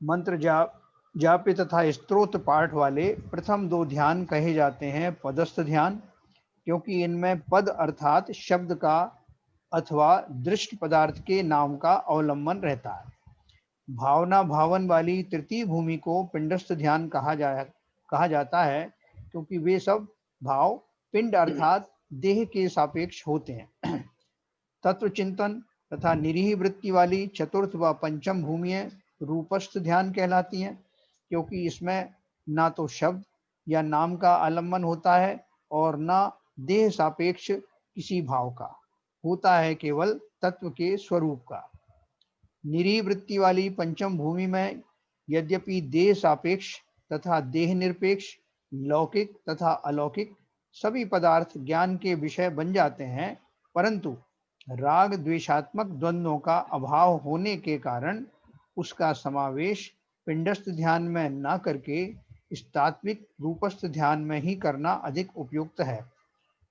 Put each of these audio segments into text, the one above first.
मंत्र जाप्य तथा स्तोत्र पाठ वाले प्रथम 2 ध्यान कहे जाते हैं पदस्थ ध्यान, क्योंकि इनमें पद अर्थात शब्द का अथवा दृष्ट पदार्थ के नाम का अवलंबन रहता है। भावना भावन वाली तृतीय भूमि को पिंडस्थ ध्यान कहा जाता है, क्योंकि वे सब भाव पिंड अर्थात देह के सापेक्ष होते हैं। तत्व चिंतन तथा निरीह वृत्ति वाली चतुर्थ व पंचम भूमियां रूपस्थ ध्यान कहलाती हैं, क्योंकि इसमें ना तो शब्द या नाम का आलम्बन होता है और ना देह सापेक्ष किसी भाव का, होता है केवल तत्व के स्वरूप का। निरीह वृत्ति वाली पंचम भूमि में यद्यपि देह सापेक्ष तथा देह निरपेक्ष, लौकिक तथा अलौकिक सभी पदार्थ ज्ञान के विषय बन जाते हैं, परंतु राग द्वेषात्मक द्वंद्वों का अभाव होने के कारण उसका समावेश पिंडस्थ ध्यान में न करके तात्विक रूपस्थ ध्यान में ही करना अधिक उपयुक्त है।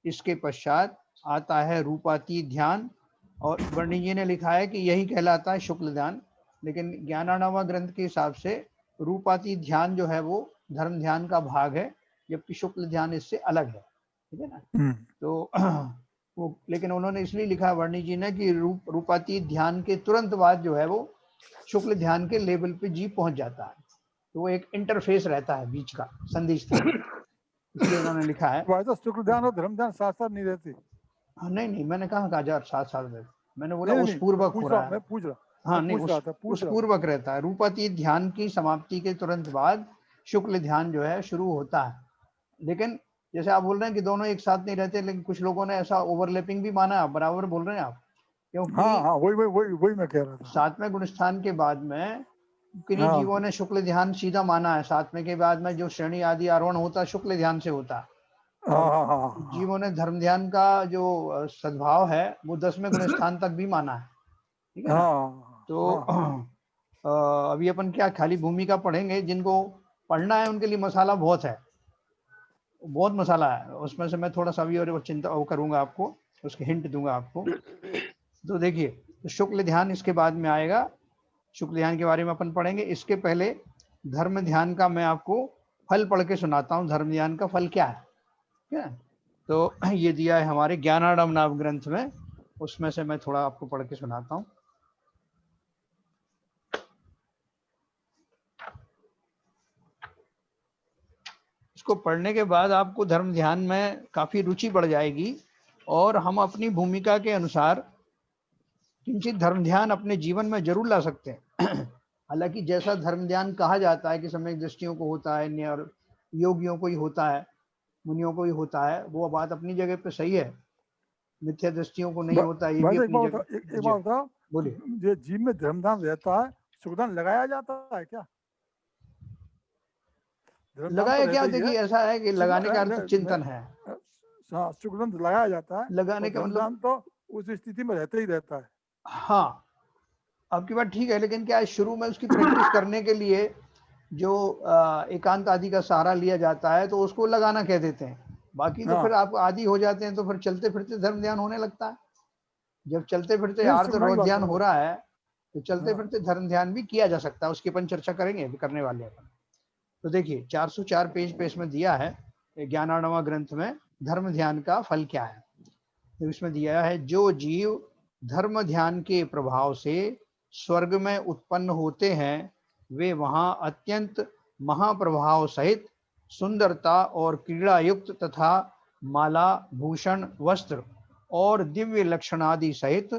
इसके पश्चात आता है रूपातीत ध्यान, और वर्णी जी ने लिखा है कि यही कहलाता है शुक्ल ध्यान, लेकिन ज्ञानार्णवा ग्रंथ के हिसाब से रूपातीत ध्यान जो है वो धर्म ध्यान का भाग है, जबकि शुक्ल ध्यान इससे अलग है, ठीक है ना। तो वो लेकिन उन्होंने इसलिए लिखा वर्णी जी ने कि रूपातीत ध्यान के तुरंत बाद जो है वो शुक्ल ध्यान के लेवल पे जीव पहुंच जाता है, तो वो एक इंटरफेस रहता है बीच का संधि स्थान, इसलिए उन्होंने लिखा है। तो शुक्ल ध्यान और धर्म ध्यान साथ साथ नहीं रहते। हाँ नहीं मैंने कहा साथ साथ रहते, मैंने बोला उस पूर्वक हो रहा है। मैं पूछ रहा हाँ नहीं उस पूर्वक रहता है। रूपातीत ध्यान की समाप्ति के तुरंत बाद शुक्ल ध्यान जो है शुरू होता है, लेकिन जैसे आप बोल रहे हैं कि दोनों एक साथ नहीं रहते, लेकिन कुछ लोगों ने ऐसा ओवरलैपिंग भी माना है, बराबर बोल रहे हैं आप, क्योंकि हाँ वही मैं कह रहा था। 7वें गुणस्थान के बाद में किन्हीं जीवों ने शुक्ल ध्यान सीधा माना है। 7वें के बाद में जो श्रेणी आदि आरोहण होता शुक्ल ध्यान से होता है, जीवों ने धर्म ध्यान का जो सद्भाव है वो 10वें गुणस्थान तक भी माना है, ठीक है ना। तो अभी अपन क्या खाली भूमिका पढ़ेंगे, जिनको पढ़ना है उनके लिए मसाला बहुत है, बहुत मसाला है, उसमें से मैं थोड़ा सा अभी और चिंता करूंगा, आपको उसके हिंट दूंगा आपको। तो देखिए, तो शुक्ल ध्यान इसके बाद में आएगा, शुक्ल ध्यान के बारे में अपन पढ़ेंगे। इसके पहले धर्म ध्यान का मैं आपको फल पढ़ के सुनाता हूँ, धर्म ध्यान का फल क्या है, ठीक है। तो ये दिया है हमारे ज्ञानार्णव नाम ग्रंथ में, उसमें से मैं थोड़ा आपको पढ़ के सुनाता हूँ। इसको पढ़ने के बाद आपको धर्म ध्यान में काफी रुचि बढ़ जाएगी, और हम अपनी भूमिका के अनुसार किंचित धर्म ध्यान अपने जीवन में जरूर ला सकते हैं। हालांकि जैसा धर्म ध्यान कहा जाता है कि सम्यक दृष्टियों को होता है और योगियों को ही होता है, मुनियों को ही होता है, वो बात अपनी जगह पे सही है, मिथ्या दृष्टियों को नहीं होता है, ये भी अपनी जगह। एक बात बताओ, बोलिए, जीव में धर्म ध्यान रहता है, शुक्लध्यान लगाया जाता है क्या? लगाया क्या, देखिए ऐसा है कि लगाने का अर्थ चिंतन है। शुक्लध्यान लगाया जाता है, लगाने का मतलब तो उस स्थिति में रहते ही रहता है। हाँ, आपकी बात ठीक है, लेकिन क्या शुरू में उसकी प्रैक्टिस करने के लिए जो एकांत आदि का सहारा लिया जाता है, तो उसको लगाना कह देते हैं। बाकी तो फिर आप आदि हो जाते हैं, तो फिर चलते फिरते धर्म ध्यान होने लगता है। जब चलते फिरते आर्त रोध ध्यान हो रहा है, तो चलते फिरते धर्म ध्यान भी किया जा सकता है, उसकी अपन चर्चा करेंगे करने वाले अपन। तो देखिए 404 पेज पे इसमें दिया है ज्ञानार्णवा ग्रंथ में धर्म ध्यान का फल क्या है। तो इसमें दिया है, जो जीव धर्म ध्यान के प्रभाव से स्वर्ग में उत्पन्न होते हैं, वे वहां अत्यंत महाप्रभाव सहित सुंदरता और क्रीड़ा युक्त तथा माला भूषण वस्त्र और दिव्य लक्षणादि सहित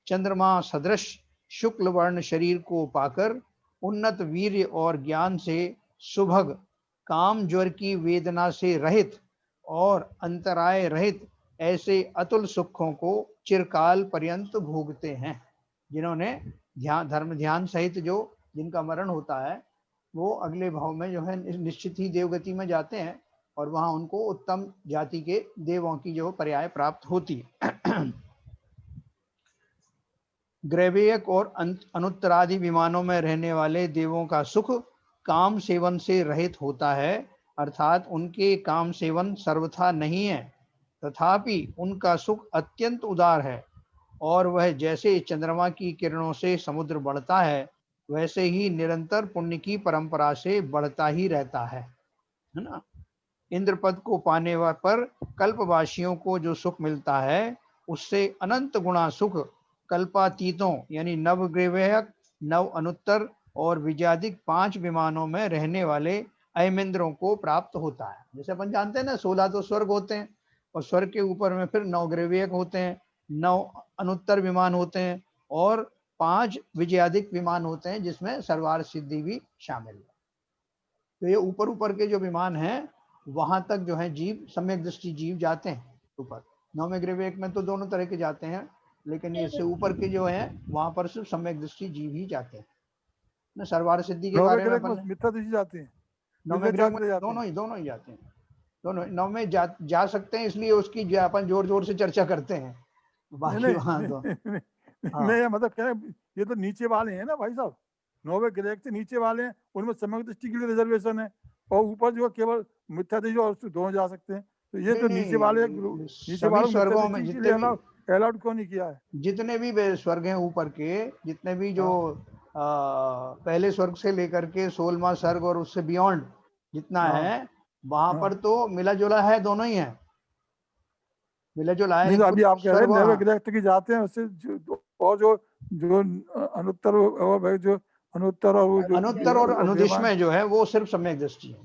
चंद्रमा सदृश शुक्ल वर्ण शरीर को पाकर उन्नत वीर्य और ज्ञान से सुभग, काम ज्वर की वेदना से रहित और अंतराय रहित ऐसे अतुल सुखों को चिरकाल पर्यंत भोगते हैं। जिन्होंने धर्म ध्यान सहित जो जिनका मरण होता है, वो अगले भाव में जो है निश्चित ही देवगति में जाते हैं, और वहां उनको उत्तम जाति के देवों की जो पर्याय प्राप्त होती है। ग्रैवेयक और अनुत्तरादि विमानों में रहने वाले देवों का सुख काम सेवन से रहित होता है, अर्थात उनके काम सेवन सर्वथा नहीं है, तथापि उनका सुख अत्यंत उदार है, और वह जैसे चंद्रमा की किरणों से समुद्र बढ़ता है, वैसे ही निरंतर पुण्य की परंपरा से बढ़ता ही रहता है ना। इंद्र पद को पाने पर कल्पवासियों को जो सुख मिलता है उससे अनंत गुणा सुख कल्पातीतों यानी नवग्रहक, नव अनुत्तर और विजयादिक 5 विमानों में रहने वाले अयमेंद्रों को प्राप्त होता है। जैसे अपन जानते हैं ना 16 तो स्वर्ग होते हैं और स्वर्ग के ऊपर में फिर 9 ग्रहक होते हैं, 9 अनुत्तर विमान होते हैं और 5 विजयादिक विमान होते हैं जिसमें सर्वार्थ सिद्धि भी शामिल है। तो ये ऊपर ऊपर के जो विमान हैं वहां तक जो है जीव सम्यक दृष्टि जीव जाते हैं ऊपर। 9वें ग्रहवेक में तो दोनों तरह के जाते हैं, लेकिन इससे ऊपर के जो है वहां पर सिर्फ सम्यक दृष्टि जीव ही जाते हैं ना। सर्वार्थ सिद्धि के बारे में अपन मिथ्या दृष्टि जाते हैं, 9वें ग्रह में दोनों ही जाते हैं, दोनों 9 में जा सकते हैं, इसलिए उसकी अपन जोर जोर से चर्चा करते हैं। बाकी वहां तो मैं मतलब कह रहा ये तो नीचे वाले हैं ना भाई साहब, 9वें ग्रह से नीचे वाले हैं, उनमें सम्यक दृष्टि के लिए रिजर्वेशन है, और ऊपर जो केवल मिथ्या दृष्टि और दोनों जा सकते हैं। तो ये तो नीचे वाले नीचे वालों स्वर्गों में जितने अलाउड क्यों नहीं किया है? जितने भी स्वर्ग हैं ऊपर के, जितने भी जो पहले स्वर्ग से लेकर के 16वां स्वर्ग और उससे बियॉन्ड जितना है वहां पर तो मिला जुला है, दोनों ही है मिला जुला है। नहीं तो अभी आप कह रहे हैं 9वें ग्रह की जाते हैं उससे और जो जो अनुत्तर और भाई जो अनुत्तर और अनुदिश में जो है वो सिर्फ सम्यक दृष्टि है।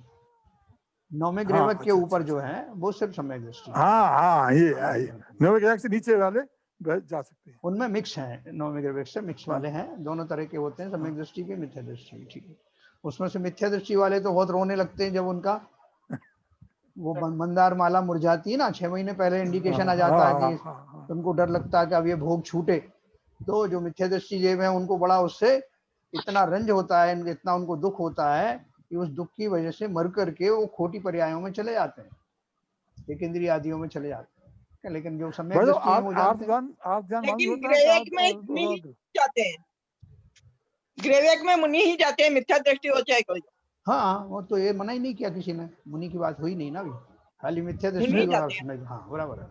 9वें ग्रह के ऊपर जो है वो सिर्फ सम्यक दृष्टि है। हाँ ये 9वें ग्रह से नीचे वाले जा सकते हैं, उनमें मिक्स है, 9वें ग्रह से मिक्स वाले हैं, दोनों तरह के होते हैं, सम्यक दृष्टि के, मिथ्या दृष्टि के। ठीक है, उसमें से मिथ्या दृष्टि वाले तो बहुत रोने लगते हैं जब उनका वो मंदार माला मुरझाती है ना, 6 महीने पहले इंडिकेशन आ जाता है कि तो उनको डर लगता है कि अब ये भोग छूटे। तो जो मिथ्या दृष्टि जीव है उनको बड़ा उससे इतना रंज होता है, इतना उनको दुख होता है कि उस दुख की वजह से मर करके वो खोटी पर्यायों में चले जाते हैं, एक इंद्रिय आदियों में चले जाते हैं। लेकिन जो सम्यक दृष्टि है वो जानते हैं। लेकिन ग्रेवेक में मुनि जाते हैं, ग्रेवेक में मुनि ही जाते हैं, मिथ्या दृष्टि हो चाहे कोई। हाँ वो तो ये मना ही नहीं किया किसी ने, मुनि की बात हुई नहीं ना अभी, खाली मिथ्या दृष्टि और सम्यक। हाँ बराबर है।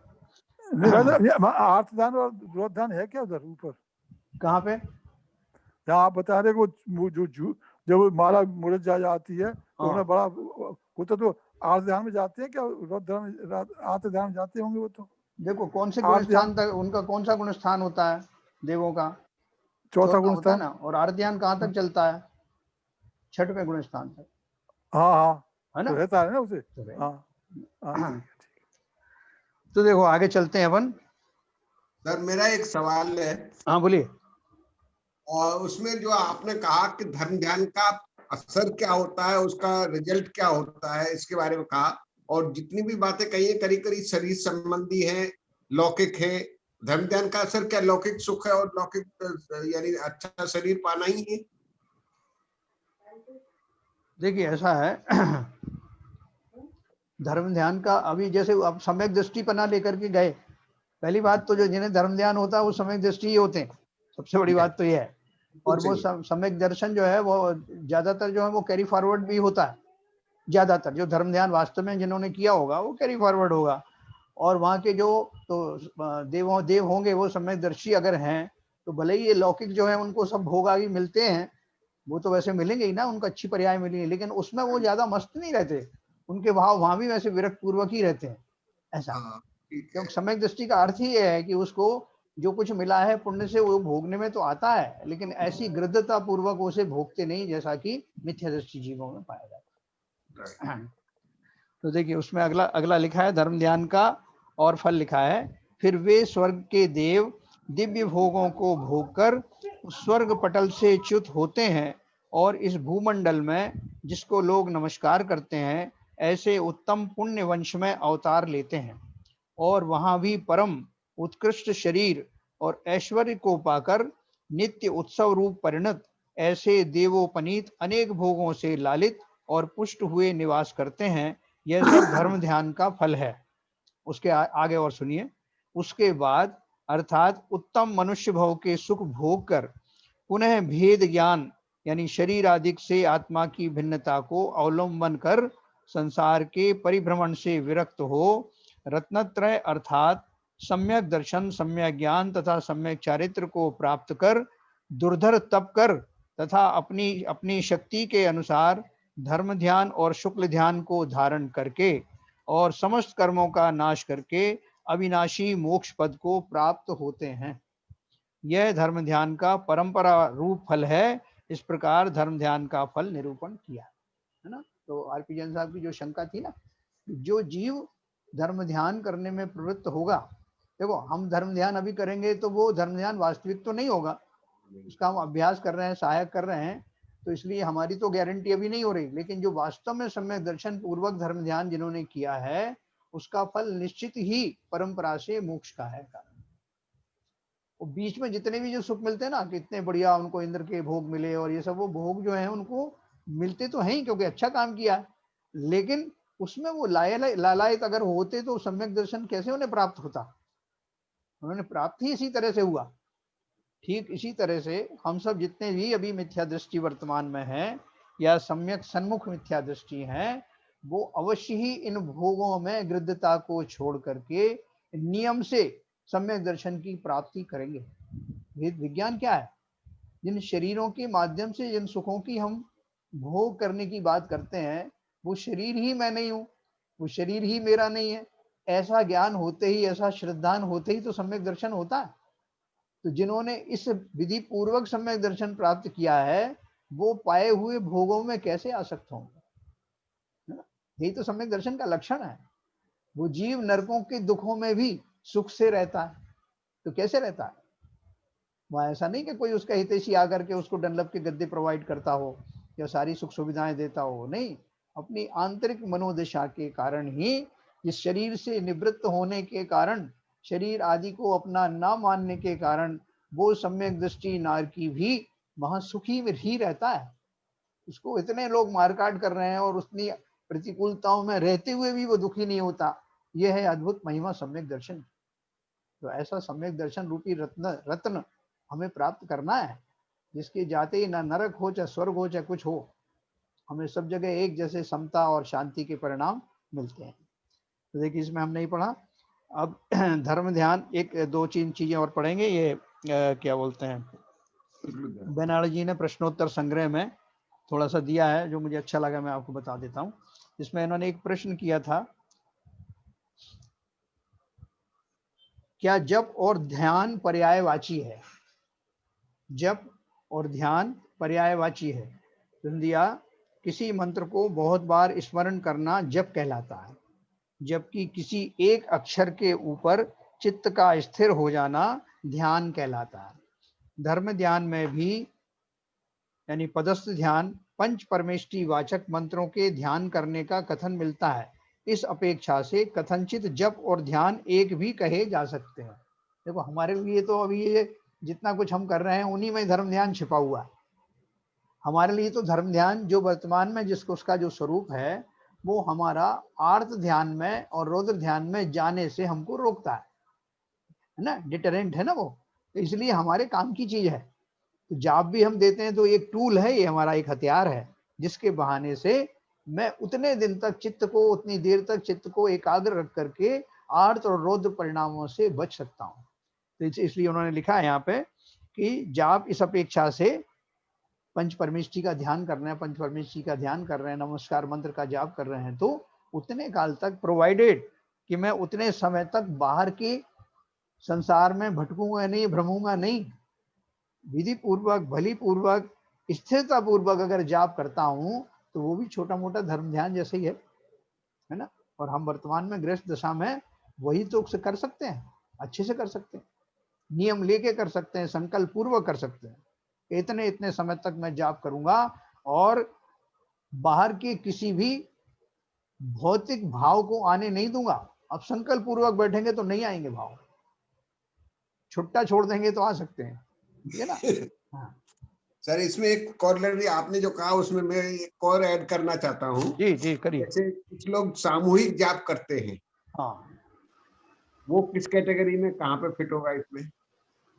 आर्तदान और द्रोधान है क्या उधर ऊपर? कहाँ पे? जहाँ आप बता रहे वो जो जब माला मुरझ जाती है तो उन्हें बड़ा होता, तो आर्तदान में जाते हैं क्या? आर्तदान में जाते होंगे वो तो। देखो कौन से गुण स्थान तक उनका, कौन सा गुण स्थान होता है देवों का? चौथा गुण होता है ना। और आर्तध्यान कहाँ तक चलता है? 6वें गुण स्थान तक। हाँ है ना, तो रहता है ना उसे। तो देखो आगे चलते हैं अपन। सर मेरा एक सवाल है। हाँ बोलिए। और उसमें जो आपने कहा कि धर्म ध्यान का असर क्या होता है, उसका रिजल्ट क्या होता है, इसके बारे में कहा, और जितनी भी बातें कही है करीब करीब शरीर संबंधी है, लौकिक है। धर्म ध्यान का असर क्या लौकिक सुख है और लौकिक यानी अच्छा शरीर पाना ही है? देखिए ऐसा है धर्म ध्यान का अभी जैसे अब सम्यक दृष्टि पना लेकर के गए, पहली बात तो जो जिन्हें धर्म ध्यान होता है वो सम्यक दृष्टि ही होते हैं, सबसे बड़ी बात तो ये है। और वो सम्यक दर्शन जो है वो ज्यादातर जो है वो कैरी फॉरवर्ड भी होता है, ज्यादातर जो धर्म ध्यान वास्तव में जिन्होंने किया होगा वो कैरी फॉरवर्ड होगा। और वहाँ के जो तो देव होंगे वो सम्यक दर्शी अगर हैं तो भले ही ये लौकिक जो है उनको सब भोग आगे मिलते हैं, वो तो वैसे मिलेंगे ही ना, उनको अच्छी पर्याय मिलेंगे, लेकिन उसमें वो ज्यादा मस्त नहीं रहते, उनके भाव वहां भी वैसे विरक्त पूर्वक ही रहते हैं ऐसा। क्योंकि सम्यक दृष्टि का अर्थ ही है कि उसको जो कुछ मिला है पुण्य से वो भोगने में तो आता है, लेकिन ऐसी गृद्धता पूर्वक उसे भोगते नहीं जैसा कि मिथ्या दृष्टि जीवों में पाया जाता है। तो देखिए उसमें अगला लिखा है धर्म ध्यान का और फल लिखा है। फिर वे स्वर्ग के देव दिव्य भोगों को भोगकर स्वर्ग पटल से च्युत होते हैं और इस भूमंडल में जिसको लोग नमस्कार करते हैं ऐसे उत्तम पुण्य वंश में अवतार लेते हैं और वहां भी परम उत्कृष्ट शरीर और ऐश्वर्य को पाकर नित्य उत्सव रूप परिणत ऐसे देवोपनीत अनेक भोगों से लालित और पुष्ट हुए निवास करते हैं। यह सब धर्म ध्यान का फल है। उसके आगे और सुनिए। उसके बाद अर्थात उत्तम मनुष्य भव के सुख भोग कर पुनः भेद ज्ञान यानी शरीर आदि से आत्मा की भिन्नता को अवलंबन कर संसार के परिभ्रमण से विरक्त हो रत्नत्रय अर्थात सम्यक दर्शन, सम्यक ज्ञान तथा सम्यक चारित्र को प्राप्त कर दुर्धर तप कर तथा अपनी अपनी शक्ति के अनुसार धर्म ध्यान और शुक्ल ध्यान को धारण करके और समस्त कर्मों का नाश करके अविनाशी मोक्ष पद को प्राप्त होते हैं। यह धर्म ध्यान का परंपरा रूप फल है। इस प्रकार धर्म ध्यान का फल निरूपण किया है ना। तो आरपी जैन साहब की जो शंका थी ना, जो जीव धर्म ध्यान करने में प्रवृत्त होगा, देखो हम धर्म ध्यान अभी करेंगे तो वो धर्म ध्यान वास्तविक तो नहीं होगा, उसका हम अभ्यास कर रहे हैं, सहायक कर रहे हैं, तो इसलिए हमारी तो गारंटी अभी नहीं हो रही। लेकिन जो वास्तव में सम्यक दर्शन पूर्वक धर्म ध्यान जिन्होंने किया है, उसका फल निश्चित ही परंपरा से मोक्ष का है। और बीच में जितने भी जो सुख मिलते हैं ना, कितने बढ़िया उनको इंद्र के भोग मिले और ये सब, वो भोग जो है उनको मिलते तो हैं क्योंकि अच्छा काम किया है, लेकिन उसमें वो लालायत अगर होते तो सम्यक दर्शन कैसे उन्हें प्राप्त होता? उन्होंने प्राप्त ही इसी तरह से हुआ। ठीक इसी तरह से हम सब जितने भी अभी मिथ्या दृष्टि वर्तमान में है या सम्यक सन्मुख मिथ्या दृष्टि है, वो अवश्य ही इन भोगों में गृद्धता को छोड़ करके नियम से सम्यक दर्शन की प्राप्ति करेंगे। वेद विज्ञान क्या है? जिन शरीरों के माध्यम से जिन सुखों की हम भोग करने की बात करते हैं, वो शरीर ही मैं नहीं हूँ, वो शरीर ही मेरा नहीं है, ऐसा ज्ञान होते ही, ऐसा श्रद्धान होते ही तो सम्यक दर्शन होता है। तो जिन्होंने इस विधि पूर्वक सम्यक दर्शन प्राप्त किया है, वो पाए हुए भोगों में कैसे आसक्त होंगे? यही तो सम्यक दर्शन का लक्षण है। वो जीव नरकों के दुखों में भी सुख से रहता है, तो कैसे रहता है? वह ऐसा नहीं कि कोई उसका हितैषी आकर के उसको डनलप के गद्दे प्रोवाइड करता हो या सारी सुख सुविधाएं देता हो, नहीं, अपनी आंतरिक मनोदशा के कारण ही, इस शरीर से निवृत्त होने के कारण, शरीर आदि को अपना न मानने के कारण, वो सम्यक दृष्टि नारकी भी वहां सुखी में ही रहता है। उसको इतने लोग मारकाट कर रहे हैं और उतनी प्रतिकूलताओं में रहते हुए भी वो दुखी नहीं होता। यह है अद्भुत महिमा सम्यक दर्शन। तो ऐसा सम्यक दर्शन रूपी रत्न हमें प्राप्त करना है, जिसके जाते ही ना नरक हो चाहे स्वर्ग हो चाहे कुछ हो, हमें सब जगह एक जैसे समता और शांति के परिणाम मिलते हैं। तो देखिए इसमें हम नहीं पढ़ा। अब धर्म ध्यान एक दो तीन चीजें और पढ़ेंगे। ये क्या बोलते हैं, बेनाड़ जी ने प्रश्नोत्तर संग्रह में थोड़ा सा दिया है जो मुझे अच्छा लगा, मैं आपको बता देता हूँ। इसमें इन्होंने एक प्रश्न किया था, क्या जप और ध्यान पर्यायवाची है? जप और ध्यान पर्यायवाची है। दिया किसी मंत्र को बहुत बार स्मरण करना जप कहलाता है, जबकि किसी एक अक्षर के ऊपर चित्त का स्थिर हो जाना ध्यान कहलाता है। धर्म ध्यान में भी यानी पदस्थ ध्यान पंच परमेष्टि वाचक मंत्रों के ध्यान करने का कथन मिलता है। इस अपेक्षा से कथनचित जप और ध्यान एक भी कहे जा सकते हैं। देखो हमारे लिए तो अभी ये जितना कुछ हम कर रहे हैं उन्हीं में धर्म ध्यान छिपा हुआ है। हमारे लिए तो धर्म ध्यान जो वर्तमान में जिसको उसका जो स्वरूप है, वो हमारा आर्त ध्यान में और रौद्र ध्यान में जाने से हमको रोकता है ना, डिटरेंट है ना वो। तो इसलिए हमारे काम की चीज है। तो जाप भी हम देते हैं तो एक टूल है, ये हमारा एक हथियार है, जिसके बहाने से मैं उतने दिन तक चित्त को, उतनी देर तक चित्त को एकाग्र रख करके आर्त और रौद्र परिणामों से बच सकता हूँ। तो इसलिए उन्होंने लिखा है यहाँ पे कि जाप इस अपेक्षा से पंच परमेष्टि का ध्यान कर रहे हैं, पंच परमेष्टि का ध्यान कर रहे हैं, नमस्कार मंत्र का जाप कर रहे हैं, तो उतने काल तक, प्रोवाइडेड कि मैं उतने समय तक बाहर के संसार में भटकूंगा नहीं, भ्रमूंगा नहीं, विधि पूर्वक, भली पूर्वक, स्थिरता पूर्वक अगर जाप करता हूँ तो वो भी छोटा मोटा धर्म ध्यान जैसे ही है ना। और हम वर्तमान में गृहस्थ दशा में वही तो कर सकते हैं, अच्छे से कर सकते हैं, नियम लेके कर सकते हैं, संकल्प पूर्वक कर सकते हैं। इतने इतने समय तक मैं जाप करूंगा और बाहर के किसी भी भौतिक भाव को आने नहीं दूंगा। अब संकल्प पूर्वक बैठेंगे तो नहीं आएंगे भाव, छुट्टा छोड़ देंगे तो आ सकते हैं, है ना। हाँ। सर इसमें एक कॉर्नर आपने जो कहा उसमें मैं एक और ऐड करना चाहता हूँ। जी जी करिए। जैसे कुछ लोग सामूहिक जाप करते हैं, हाँ, वो किस कैटेगरी में कहाँ पे फिट होगा इसमें?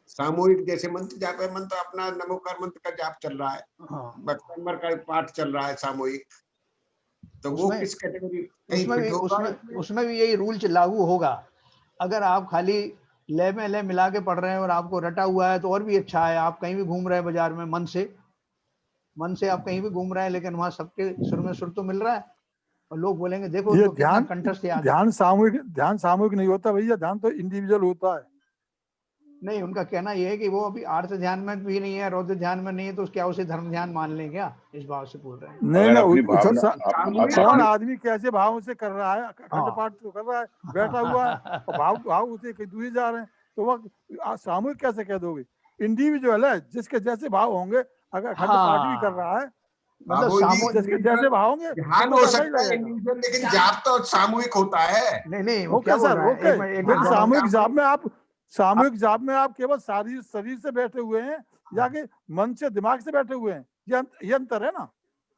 सामूहिक जैसे मंत्र जाप है, मंत्र अपना नमोकार मंत्र का जाप चल रहा है, बक्संबर का पाठ चल रहा है सामूहिक, तो वो किस कैटेगरी कहीं फिट होगा? उसमें भी यही रूल लागू होगा। अगर आप खाली लय में लय मिला के पढ़ रहे हैं और आपको रटा हुआ है तो और भी अच्छा है। आप कहीं भी घूम रहे हैं बाजार में मन से, मन से आप कहीं भी घूम रहे हैं लेकिन वहां सबके सुर में सुर तो मिल रहा है, और लोग बोलेंगे देखो ये तो कितना कंठस्थ याद है। ध्यान सामूहिक नहीं होता भैया, ध्यान तो इंडिविजुअल होता है। नहीं, उनका कहना यह है कि वो अभी आर्थ ध्यान में भी नहीं है, रौद्र ध्यान में नहीं है, तो क्या उसे धर्म ध्यान मान लें क्या, इस भाव से बोल रहे हैं। नहीं, कौन आदमी कैसे भाव से कर रहा है, अखंड पाठ तो कर रहा है, बैठा हुआ है, और भाव उसे कहीं दूर जा रहे हैं, तो वह सामूहिक कैसे कह दोगे? इंडिविजुअल है, जिसके जैसे भाव होंगे। अगर अखंड पाठ भी कर रहा है, मतलब जिसके जैसे भाव होंगे, ध्यान हो सकता है इंडिविजुअल, लेकिन जाप तो सामूहिक होता है। नहीं, वो क्या बोल रहा है, सामूहिक जाप में आप केवल शरीर से बैठे हुए हैं या कि मन से दिमाग से बैठे हुए हैं, ये अंतर है ना।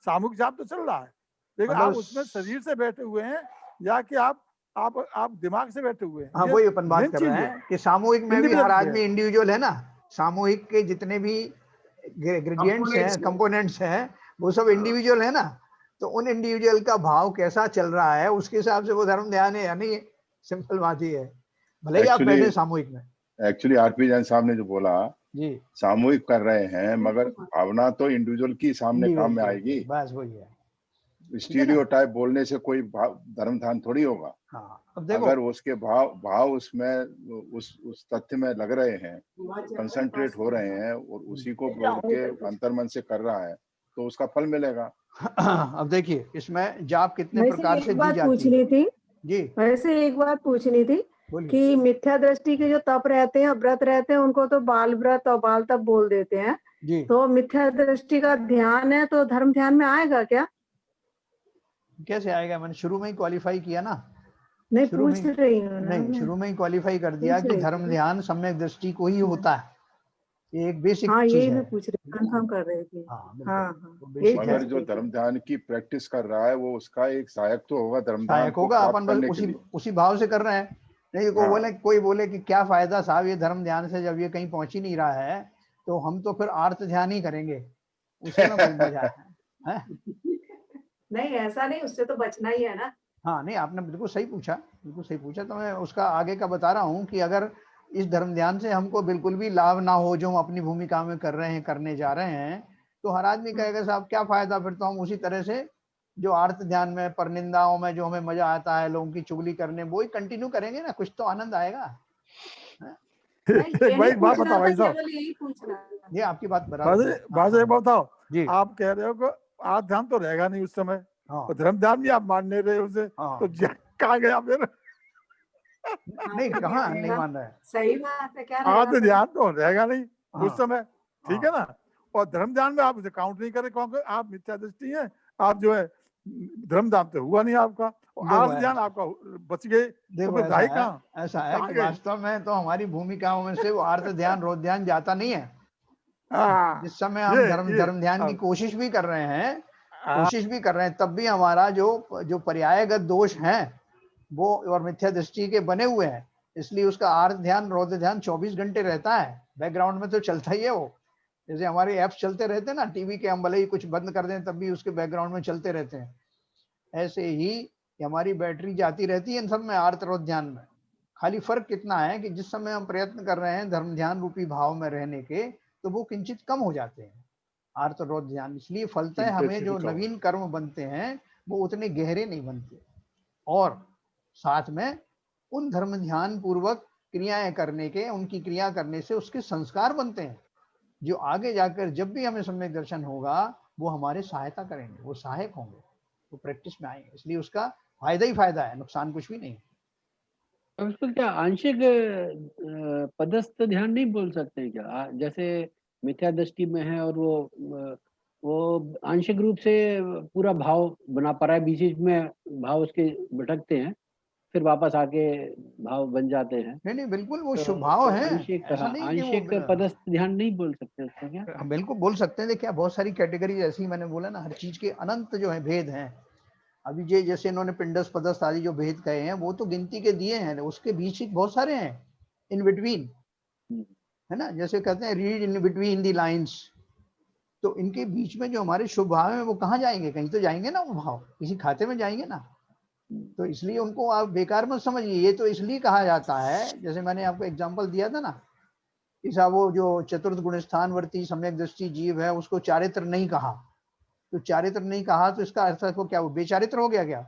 सामूहिक जाप तो चल रहा है, लेकिन आप उसमें शरीर से बैठे हुए हैं या कि आप दिमाग से बैठे हुए हैं। हाँ, वही अपन बात कर रहे हैं कि सामूहिक में भी हर आदमी इंडिविजुअल है ना। सामूहिक के जितने भी ग्रेडियंट्स हैं, कंपोनेंट्स हैं, वो सब इंडिविजुअल है ना। तो उन इंडिविजुअल का भाव कैसा चल रहा है उसके हिसाब से वो धर्म ध्यान है या नहीं, सिंपल बात ही है, भले ही आप बैठे सामूहिक में। एक्चुअली आरपी जैन साहब ने जो बोला जी, सामूहिक कर रहे हैं, मगर भावना तो इंडिविजुअल की सामने काम में आएगी। बस वही है, स्टीरियोटाइप बोलने से कोई धर्म ध्यान थोड़ी होगा। हाँ, अब देखो, अगर उसके भाव उसमें उस तथ्य में लग रहे हैं, कंसंट्रेट हो रहे हैं और उसी को बोल के अंतर्मन से कर रहा है, तो उसका फल मिलेगा। अब देखिए इसमें जाप कितने प्रकार से दी जाती है। पूछनी थी जी, वैसे एक बात पूछनी थी कि मिथ्या दृष्टि के जो तप रहते हैं, व्रत रहते हैं, उनको तो बाल व्रत और बाल तप बोल देते हैं जी। तो मिथ्या दृष्टि का ध्यान है तो धर्म ध्यान में आएगा क्या? कैसे आएगा? मैंने शुरू में ही क्वालिफाई किया ना। नहीं, पूछ रही हूँ। नहीं, शुरू में ही क्वालिफाई कर दिया कि धर्म ध्यान सम्यक दृष्टि को ही होता है, ये एक बेसिक चीज है। यही मैं पूछ रही, कंफर्म कर रही थी। मगर जो धर्म ध्यान की प्रैक्टिस कर रहा है वो उसका एक सहायक तो होगा, धर्म ध्यान होगा। अपन उसी भाव से कर रहे हैं। नहीं कोई बोले कि क्या फायदा साहब ये धर्म ध्यान से, जब ये कहीं पहुंच ही नहीं रहा है तो हम तो फिर आर्त ध्यान ही करेंगे, उसमें कोई मजा है? नहीं, ऐसा नहीं, उससे तो बचना ही है ना। हाँ, नहीं, आपने बिल्कुल सही पूछा। तो मैं उसका आगे का बता रहा हूँ कि अगर इस धर्म ध्यान से हमको बिल्कुल भी लाभ ना हो जो हम अपनी भूमिका में कर रहे हैं, करने जा रहे हैं, तो हर आदमी कहेगा साहब क्या फायदा, फिर तो हम उसी तरह से जो आर्त ध्यान में, परनिंदाओं में जो हमें मजा आता है, लोगों की चुगली करने, वो ही कंटिन्यू करेंगे ना, कुछ तो आनंद आएगा। भाई बात बताओ भाई साहब, ये आपकी बात बराबर बताओ जी। आप कह रहे हो कि आर्त ध्यान तो रहेगा नहीं उस समय, तो धर्म ध्यान भी आप मान नहीं रहे उसे, तो कहाँ गया फिर? नहीं, कहाँ नहीं मान रहा है, सही बात है। क्या आर्त ध्यान तो रहेगा नहीं उस समय, ठीक है ना। और धर्म ध्यान में आप उसे काउंट नहीं करें क्योंकि आप मिथ्या दृष्टि है, आप जो है धर्म ध्यान तो हुआ नहीं आपका, आर्त ध्यान आपका बच गए। देखो ऐसा है कि वास्तव में तो हमारी भूमिकाओं में से वो आर्त ध्यान, रोध ध्यान जाता नहीं है। जिस समय हम धर्म ध्यान की कोशिश भी कर रहे हैं, तब भी हमारा जो पर्यायगत दोष हैं वो और मिथ्या दृष्टि के बने हुए हैं, इसलिए उसका आर्त ध्यान, रौद्र ध्यान 24 घंटे रहता है, बैकग्राउंड में तो चलता ही है वो। जैसे हमारे ऐप्स चलते रहते हैं ना टीवी के, हम भले ही कुछ बंद कर दें तब भी उसके बैकग्राउंड में चलते रहते हैं, ऐसे ही हमारी बैटरी जाती रहती है इन सब में, आर्त रौद्र ध्यान में। खाली फर्क कितना है कि जिस समय हम प्रयत्न कर रहे हैं धर्म ध्यान रूपी भाव में रहने के, तो वो किंचित कम हो जाते हैं आर्त रौद्र ध्यान, इसलिए फलतः हमें जो नवीन कर्म बनते हैं वो उतने गहरे नहीं बनते, और साथ में उन धर्म ध्यान पूर्वक क्रियाएं करने के, उनकी क्रिया करने से उसके संस्कार बनते हैं जो आगे जाकर जब भी हमें सम्यक दर्शन होगा वो हमारे सहायता करेंगे, वो सहायक होंगे, वो प्रैक्टिस में आएंगे, इसलिए उसका फायदा ही फायदा है, नुकसान कुछ भी नहीं। अब इसको क्या आंशिक पदस्थ ध्यान नहीं बोल सकते हैं क्या? जैसे मिथ्या दृष्टि में है और वो आंशिक रूप से पूरा भाव बना पा रहा है, बीच में भाव उसके भटकते हैं, फिर वापस आके भाव बन जाते हैं। नहीं, बिल्कुल वो शुभ भाव है, आंशिक पदस्थ ध्यान नहीं बोल सकते उसको क्या? बिल्कुल बोल सकते हैं। देखिए बहुत सारी कैटेगरी, जैसे ही मैंने बोला ना, हर चीज के अनंत जो है भेद हैं। अभी जैसे इन्होंने पिंडस पदस्थ आदि जो भेद कहे हैं वो तो गिनती के दिए हैं, उसके बीच ही बहुत सारे हैं इन बिटवीन, है ना। जैसे कहते हैं read in between the lines, तो इनके बीच में जो हमारे शुभ भाव है वो कहाँ जाएंगे? कहीं तो जाएंगे ना, वो भाव किसी खाते में जाएंगे ना, तो इसलिए उनको आप बेकार मत समझिए। ये तो इसलिए कहा जाता है, जैसे मैंने आपको एग्जांपल दिया था ना कि साहब वो जो चतुर्थ गुण स्थानवर्ती सम्यक दृष्टि जीव है उसको चारित्र नहीं कहा, तो चारित्र नहीं कहा तो इसका अर्थ को क्या, वो बेचारित्र हो गया क्या,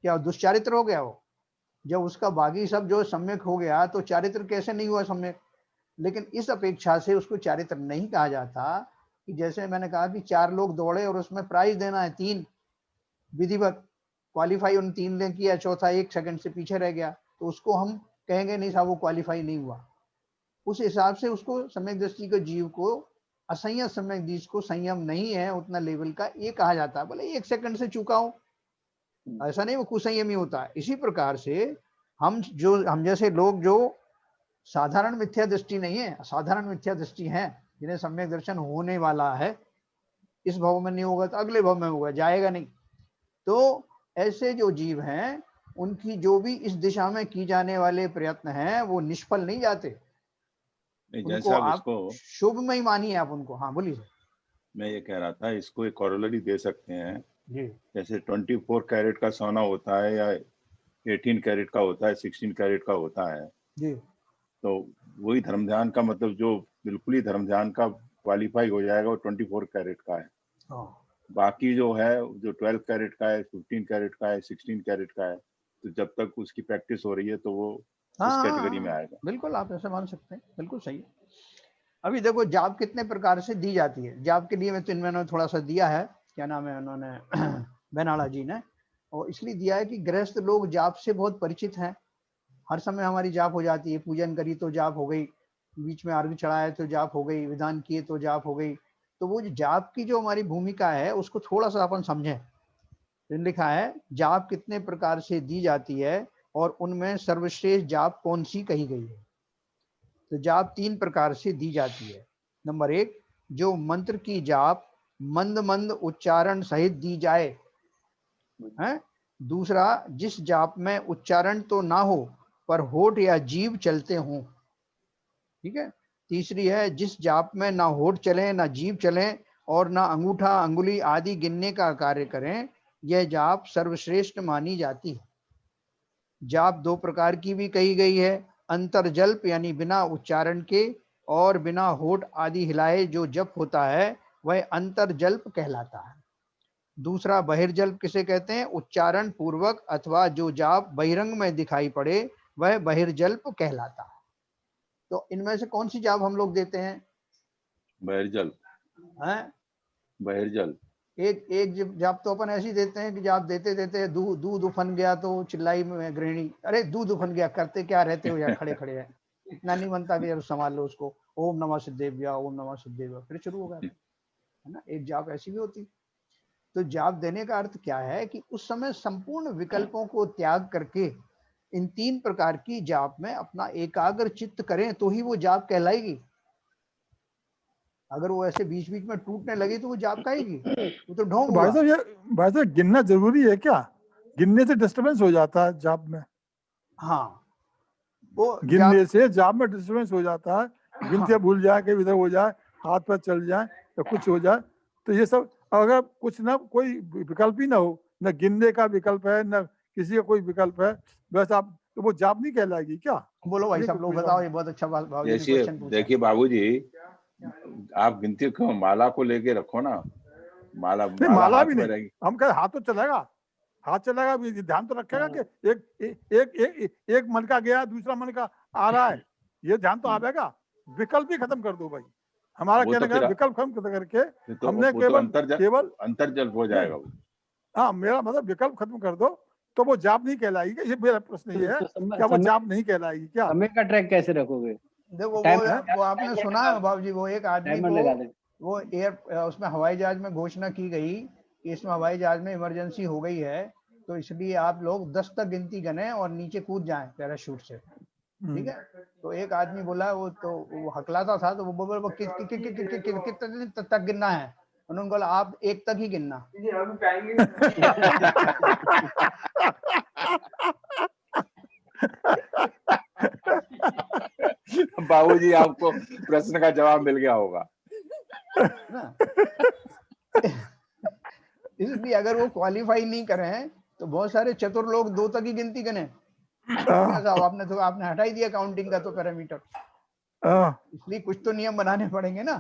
क्या दुष्चारित्र हो गया वो? जब उसका बाकी सब जो सम्यक हो गया तो चारित्र कैसे नहीं हुआ सम्यक? लेकिन इस अपेक्षा से उसको चारित्र नहीं कहा जाता कि जैसे मैंने कहा कि 4 लोग दौड़े और उसमें प्राइज देना है 3, विधिवत क्वालिफाई उन 3 ने किया, चौथा 1 सेकंड से पीछे रह गया, तो उसको हम कहेंगे नहीं साहब वो क्वालिफाई नहीं हुआ। उस हिसाब से उसको सम्यक दृष्टि के जीव को असंयम सम्यक दृष्टि को संयम नहीं है उतना लेवल का, ये कहा जाता है। बोले 1 सेकंड से चूका हो, ऐसा नहीं वो कुसंयमी होता है। इसी प्रकार से हम जैसे लोग जो साधारण मिथ्या दृष्टि नहीं है, असाधारण मिथ्या दृष्टि है, जिन्हें सम्यक दर्शन होने वाला है, इस भाव में नहीं होगा तो अगले भाव में होगा, जाएगा नहीं। तो ऐसे जो जीव हैं उनकी जो भी इस दिशा में की जाने वाले प्रयत्न हैं वो निष्फल नहीं जाते। उनको आप शुभ में ही मानिए आप उनको। हाँ बोलिए। मैं ये कह रहा था इसको एक कॉरोलरी दे सकते हैं जी। जैसे 24 कैरेट का सोना होता है या 18 कैरेट का होता है, 16 कैरेट का होता है जी, तो वही धर्म ध्यान का मतलब जो बिल्कुल ही धर्म ध्यान का क्वालिफाई हो जाएगा वो 24 कैरेट का है। बाकी जो है जो 12 कैरेट का है, 15 कैरेट का है, 16 कैरेट का है, तो जब तक उसकी प्रैक्टिस हो रही है तो वो इस कैटेगरी में आएगा। बिल्कुल आप ऐसे मान सकते हैं, बिल्कुल सही है। अभी देखो जाप कितने प्रकार से दी जाती है। जाप के लिए मैं तो इन्होंने थोड़ा सा दिया है, क्या नाम है उन्होंने बेनाला जी ने, और इसलिए दिया है कि गृहस्थ लोग जाप से बहुत परिचित हैं। हर समय हमारी जाप हो जाती है, पूजन करी तो जाप हो गई, बीच में अर्घ चढ़ाए तो जाप हो गई, विधान किए तो जाप हो गई। तो वो जो जाप की जो हमारी भूमिका है उसको थोड़ा सा अपन समझें। लिखा है जाप कितने प्रकार से दी जाती है और उनमें सर्वश्रेष्ठ जाप कौन सी कही गई है। तो जाप 3 प्रकार से दी जाती है। नंबर 1, जो मंत्र की जाप मंद मंद उच्चारण सहित दी जाए है। दूसरा, जिस जाप में उच्चारण तो ना हो पर होठ या जीभ चलते हों, ठीक है। तीसरी है जिस जाप में ना होठ चले ना जीभ चले और ना अंगूठा अंगुली आदि गिनने का कार्य करें, यह जाप सर्वश्रेष्ठ मानी जाती है। जाप 2 प्रकार की भी कही गई है, अंतर्जल्प यानी बिना उच्चारण के और बिना होठ आदि हिलाए जो जप होता है वह अंतर्जल्प कहलाता है। दूसरा बहिर्जल्प किसे कहते हैं, उच्चारण पूर्वक अथवा जो जाप बहिरंग में दिखाई पड़े वह बहिर्जल्प कहलाता है। तो इनमें से कौन सी जाप हम लोग देते हैं? बहिर्जल्प हैं, बहिर्जल्प। एक जाप तो अपन ऐसी देते हैं कि जाप देते देते दूध उफन गया तो चिल्लाई में गृहिणी, अरे दूध उफन गया, करते क्या रहते हो यार, खड़े खड़े है, इतना नहीं बनता कि यार संभाल लो उसको, ओम नमः सिद्धेभ्या ओम नमः सिद्धेभ्या, फिर शुरू हो गया है ना। एक जाप ऐसी भी होती। तो जाप देने का अर्थ क्या है कि उस समय संपूर्ण विकल्पों को त्याग करके इन 3 प्रकार की जाप में अपना एकाग्र चित्त करें तो ही वो जाप कहलाएगी। अगर वो ऐसे बीच बीच में टूटने लगे तो वो जाप कहेगी, वो तो ढोंग हुआ। भाई साहब गिनना जरूरी है क्या? गिनने से डिस्टर्बेंस हो जाता है जाप में। हाँ, वो गिनने से जाप में डिस्टर्बेंस हो जाता है, गिनते भूल जाए, कहीं इधर हो जाए, हाथ पर चल जाए या कुछ हो जाए, तो ये सब अगर कुछ ना कोई विकल्प ही ना हो, न गिनने का विकल्प है न किसी का कोई विकल्प है, बस आप तो वो जाप नहीं कहलाएगी क्या? बोलो भाई साहब, लोग बताओ, ये बहुत अच्छा बात। देखिए बाबूजी, आप गिनती को माला को लेके रखो ना, माला भी नहीं, हम कह हाथ तो चलेगा, हाथ चलेगा, ध्यान तो रखेगा कि एक मन का गया दूसरा मन का आ रहा है, ये ध्यान तो आएगा। विकल्प ही खत्म कर दो भाई, हमारा कहने का विकल्प खत्म करके तो हमने केवल अंतर्जल्प हो जाएगा। हाँ, मेरा मतलब विकल्प खत्म कर दो तो वो जाप नहीं कहलाएगी। ये मेरा प्रश्न ये है, क्या वो जाप नहीं कहलाएगी क्या? समय का ट्रैक कैसे रखोगे? देखो वो आपने सुना है बाबू जी, वो एक आदमी को वो उसमें हवाई जहाज में घोषणा की गई कि इसमें हवाई जहाज में इमरजेंसी हो गई है, तो इसलिए आप लोग 10 तक गिनती गने और नीचे कूद जाएं पैराशूट से, ठीक है। तो एक आदमी बोला, वो हकलाता था, तो वो बोला कितने तक गिनना है? उन्होंने बोला आप 1 तक ही गिनना। बाबूजी आपको प्रश्न का जवाब मिल गया होगा। इसलिए अगर वो क्वालिफाई नहीं करें तो बहुत सारे चतुर लोग 2 तक ही गिनती करें। आपने हटा ही दिया काउंटिंग का तो पैरामीटर, इसलिए कुछ तो नियम बनाने पड़ेंगे ना।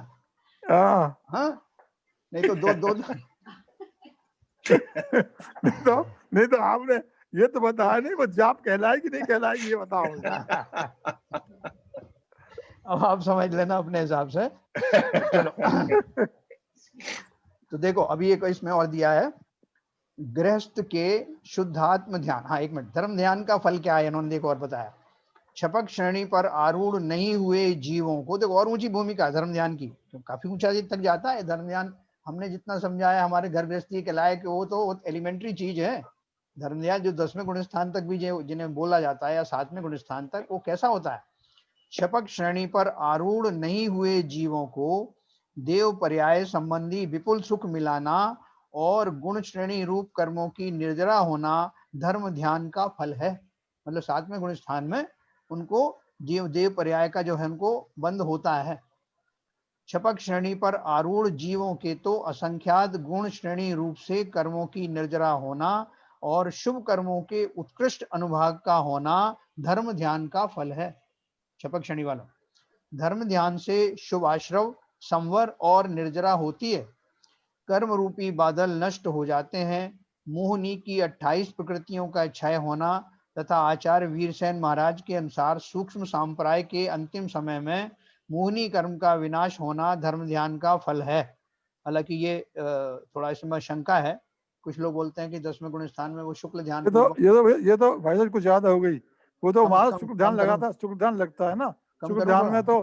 हाँ, नहीं तो दो नहीं तो आपने ये तो बताया नहीं वो जाप कहलाएगी नहीं कहलाएगी, ये बताओ। अब आप समझ लेना अपने हिसाब से। चलो तो देखो अभी एक इसमें और दिया है, गृहस्थ के शुद्धात्म ध्यान। हाँ एक मिनट, धर्म ध्यान का फल क्या है इन्होंने देखो और बताया। छपक श्रेणी पर आरूढ़ नहीं हुए जीवों को, देखो और ऊंची भूमिका है धर्म ध्यान की, तो काफी ऊंचा तक जाता है धर्म ध्यान। हमने जितना समझाया हमारे घर गृहस्थी के लायक, वो तो एलिमेंट्री चीज है। धर्म ध्यान जो 10वें गुण स्थान तक भी जिन्हें बोला जाता है या 7वें गुण स्थान तक, वो कैसा होता है? छपक श्रेणी पर आरूढ़ नहीं हुए जीवों को देव पर्याय संबंधी विपुल सुख मिलाना और गुण श्रेणी रूप कर्मों की निर्जरा होना धर्म ध्यान का फल है। मतलब 7वें गुण स्थान में उनको देव पर्याय का जो है उनको बंद होता है। छपक श्रेणी पर आरूढ़ जीवों के तो असंख्यात गुण श्रेणी रूप से कर्मों की निर्जरा होना और शुभ कर्मों के उत्कृष्ट अनुभाग का होना धर्म ध्यान का फल है। छपक श्रेणी वालों, धर्म ध्यान से शुभ आश्रव, संवर और निर्जरा होती है। कर्म रूपी बादल नष्ट हो जाते हैं। मोहनी की 28 प्रकृतियों का क्षय होना तथा आचार्य वीरसेन महाराज के अनुसार सूक्ष्म संप्राय के अंतिम समय में मोहनी कर्म का विनाश होना धर्म ध्यान का फल है। हालांकि ये थोड़ा इसमें शंका है, कुछ लोग बोलते हैं कि 10वें गुण स्थान में वो शुक्ल ध्यान ये तो भाई साहब कुछ ज्यादा हो गई। वो तो वहां शुक्ल ध्यान लगाता, शुक्ल ध्यान लगता है ना। शुक्ल ध्यान में तो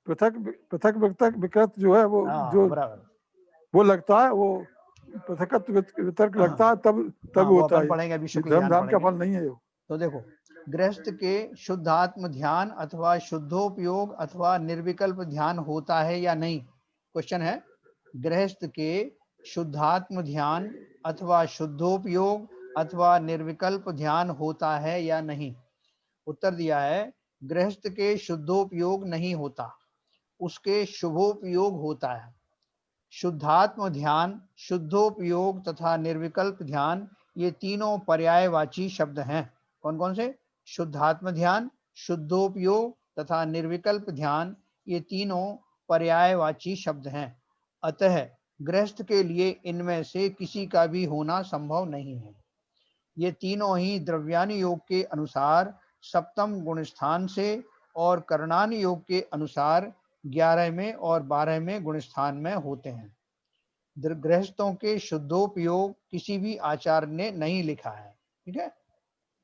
पृथक विकृत जो है वो जो वो लगता है, वो पृथक वितर्क लगता है, तब होता है। पढ़ेंगे अभी शुक्ल धर्म ध्यान का फल नहीं है। तो देखो गृहस्थ के शुद्धात्म ध्यान अथवा शुद्धोपयोग अथवा निर्विकल्प ध्यान होता है या नहीं? क्वेश्चन है, गृहस्थ के शुद्धात्म ध्यान अथवा शुद्धोपयोग अथवा निर्विकल्प ध्यान होता है या नहीं? उत्तर दिया है, गृहस्थ के शुद्धोपयोग नहीं होता, उसके शुभोपयोग होता है। शुद्धात्म ध्यान, शुद्धोपयोग तथा निर्विकल्प ध्यान ये तीनों पर्यायवाची शब्द हैं। कौन कौन से? शुद्धात्म ध्यान, शुद्धोपयोग तथा निर्विकल्प ध्यान ये तीनों पर्यायवाची शब्द हैं। अतः गृहस्थ के लिए इनमें से किसी का भी होना संभव नहीं है। ये तीनों ही द्रव्यान योग के अनुसार सप्तम गुण स्थान से और करणान योग के अनुसार 11वें और 12वें गुण स्थान में होते हैं। गृहस्थों के शुद्धोपयोग किसी भी आचार्य ने नहीं लिखा है। ठीक है,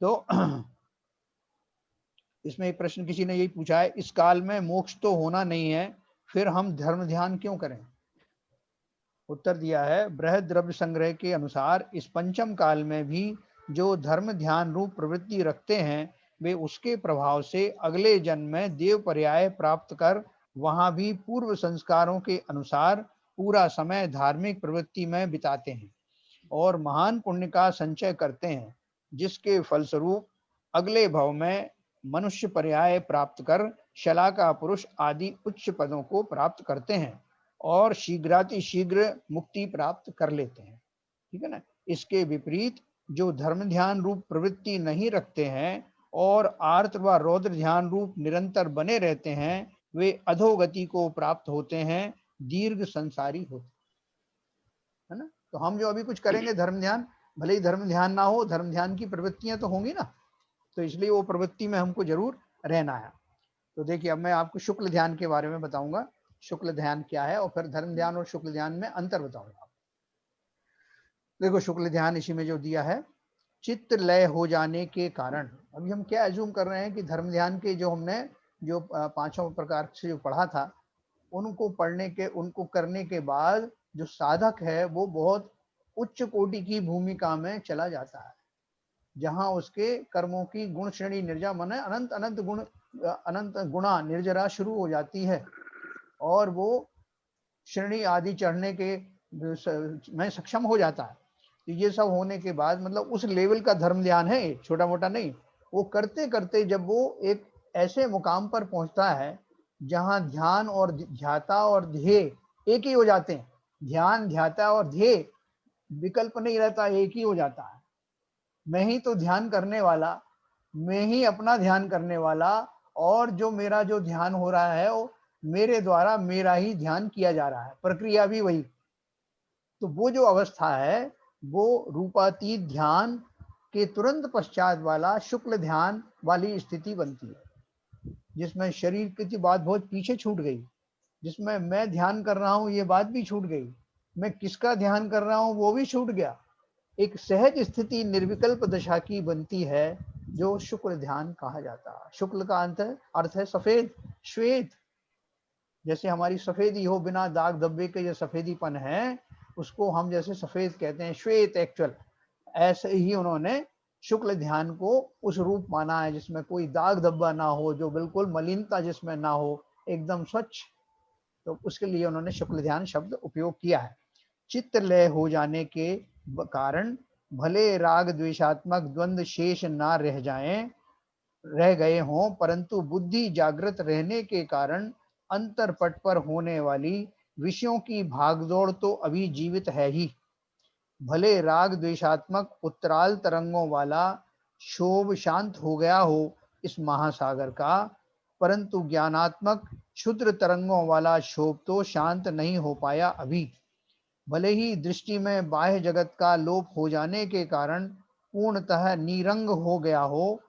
तो इसमें एक प्रश्न किसी ने यही पूछा है, इस काल में मोक्ष तो होना नहीं है, फिर हम धर्म ध्यान क्यों करें? उत्तर दिया है, बृहद द्रव्य संग्रह के अनुसार इस पंचम काल में भी जो धर्म ध्यान रूप प्रवृत्ति रखते हैं, वे उसके प्रभाव से अगले जन्म में देव पर्याय प्राप्त कर वहां भी पूर्व संस्कारों के अनुसार पूरा समय धार्मिक प्रवृत्ति में बिताते हैं और महान पुण्य का संचय करते हैं, जिसके फलस्वरूप अगले भव में मनुष्य पर्याय प्राप्त कर शलाका पुरुष आदि उच्च पदों को प्राप्त करते हैं और शीघ्र मुक्ति प्राप्त कर लेते हैं। ठीक है ना। इसके विपरीत जो धर्म ध्यान रूप प्रवृत्ति नहीं रखते हैं और आर्त व रौद्र ध्यान रूप निरंतर बने रहते हैं, वे अधोगति को प्राप्त होते हैं, दीर्घ संसारी होते है ना। तो हम जो अभी कुछ करेंगे धर्म ध्यान, भले ही धर्म ध्यान ना हो, धर्म ध्यान की प्रवृत्तियां तो होंगी ना, तो इसलिए वो प्रवृत्ति में हमको जरूर रहना है। तो देखिए अब मैं आपको शुक्ल ध्यान के बारे में बताऊंगा, शुक्ल ध्यान क्या है, और फिर धर्म ध्यान और शुक्ल ध्यान में अंतर बताऊंगा। देखो शुक्ल ध्यान इसी में जो दिया है, चित्त लय हो जाने के कारण, अभी हम क्या अज्यूम कर रहे हैं कि धर्म ध्यान के जो हमने जो पांचों प्रकार से जो पढ़ा था, उनको पढ़ने के, उनको करने के बाद जो साधक है वो बहुत उच्च कोटि की भूमिका में चला जाता है, जहां उसके कर्मों की गुण श्रेणी निर्जरा मन अनंत गुणा निर्जरा शुरू हो जाती है और वो श्रेणी आदि चढ़ने के में सक्षम हो जाता है। तो ये सब होने के बाद मतलब उस लेवल का धर्म ध्यान है, छोटा मोटा नहीं। वो करते करते जब वो एक ऐसे मुकाम पर पहुंचता है जहां ध्यान और ध्याता और ध्येय एक ही हो जाते हैं, ध्यान ध्याता और ध्येय विकल्प नहीं रहता, एक ही हो जाता है। मैं ही तो ध्यान करने वाला, मैं ही अपना ध्यान करने वाला, और जो मेरा जो ध्यान हो रहा है वो मेरे द्वारा मेरा ही ध्यान किया जा रहा है, प्रक्रिया भी वही। तो वो जो अवस्था है वो रूपातीत ध्यान के तुरंत पश्चात वाला शुक्ल ध्यान वाली स्थिति बनती है, जिसमें शरीर की बात बहुत पीछे छूट गई, जिसमें मैं ध्यान कर रहा हूँ ये बात भी छूट गई, मैं किसका ध्यान कर रहा हूँ वो भी छूट गया। एक सहज स्थिति निर्विकल्प दशा की बनती है, जो शुक्ल ध्यान कहा जाता है। शुक्ल का अर्थ है सफेद, श्वेत। जैसे हमारी सफेदी हो, बिना दाग धब्बे के जो सफेदीपन है उसको हम जैसे सफेद कहते हैं, श्वेत एक्चुअल, ऐसे ही उन्होंने शुक्ल ध्यान को उस रूप माना है जिसमें कोई दाग धब्बा ना हो, जो बिल्कुल मलिनता जिसमें ना हो, एकदम स्वच्छ। तो उसके लिए उन्होंने शुक्ल ध्यान शब्द उपयोग किया है। चित्त लय हो जाने के कारण भले राग द्वेषात्मक द्वंद्व शेष ना रह गए हों, परंतु बुद्धि जागृत रहने के कारण अंतरपट पर होने वाली विषयों की भागदौड़ तो अभी जीवित है ही। भले राग द्वेषात्मक उत्तराल तरंगों वाला क्षोभ शांत हो गया हो इस महासागर का, परंतु ज्ञानात्मक क्षुद्र तरंगों वाला क्षोभ तो शांत नहीं हो पाया अभी। भले ही दृष्टि में बाह्य जगत का लोप हो जाने के कारण पूर्णतः निरंग हो गया हो,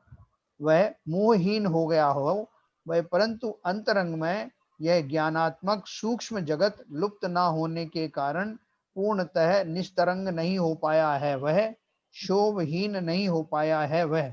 वह मोहहीन हो गया हो वह, परंतु अंतरंग में यह ज्ञानात्मक सूक्ष्म जगत लुप्त ना होने के कारण पूर्णतः निस्तरंग नहीं हो पाया है वह, शोभहीन नहीं हो पाया है वह।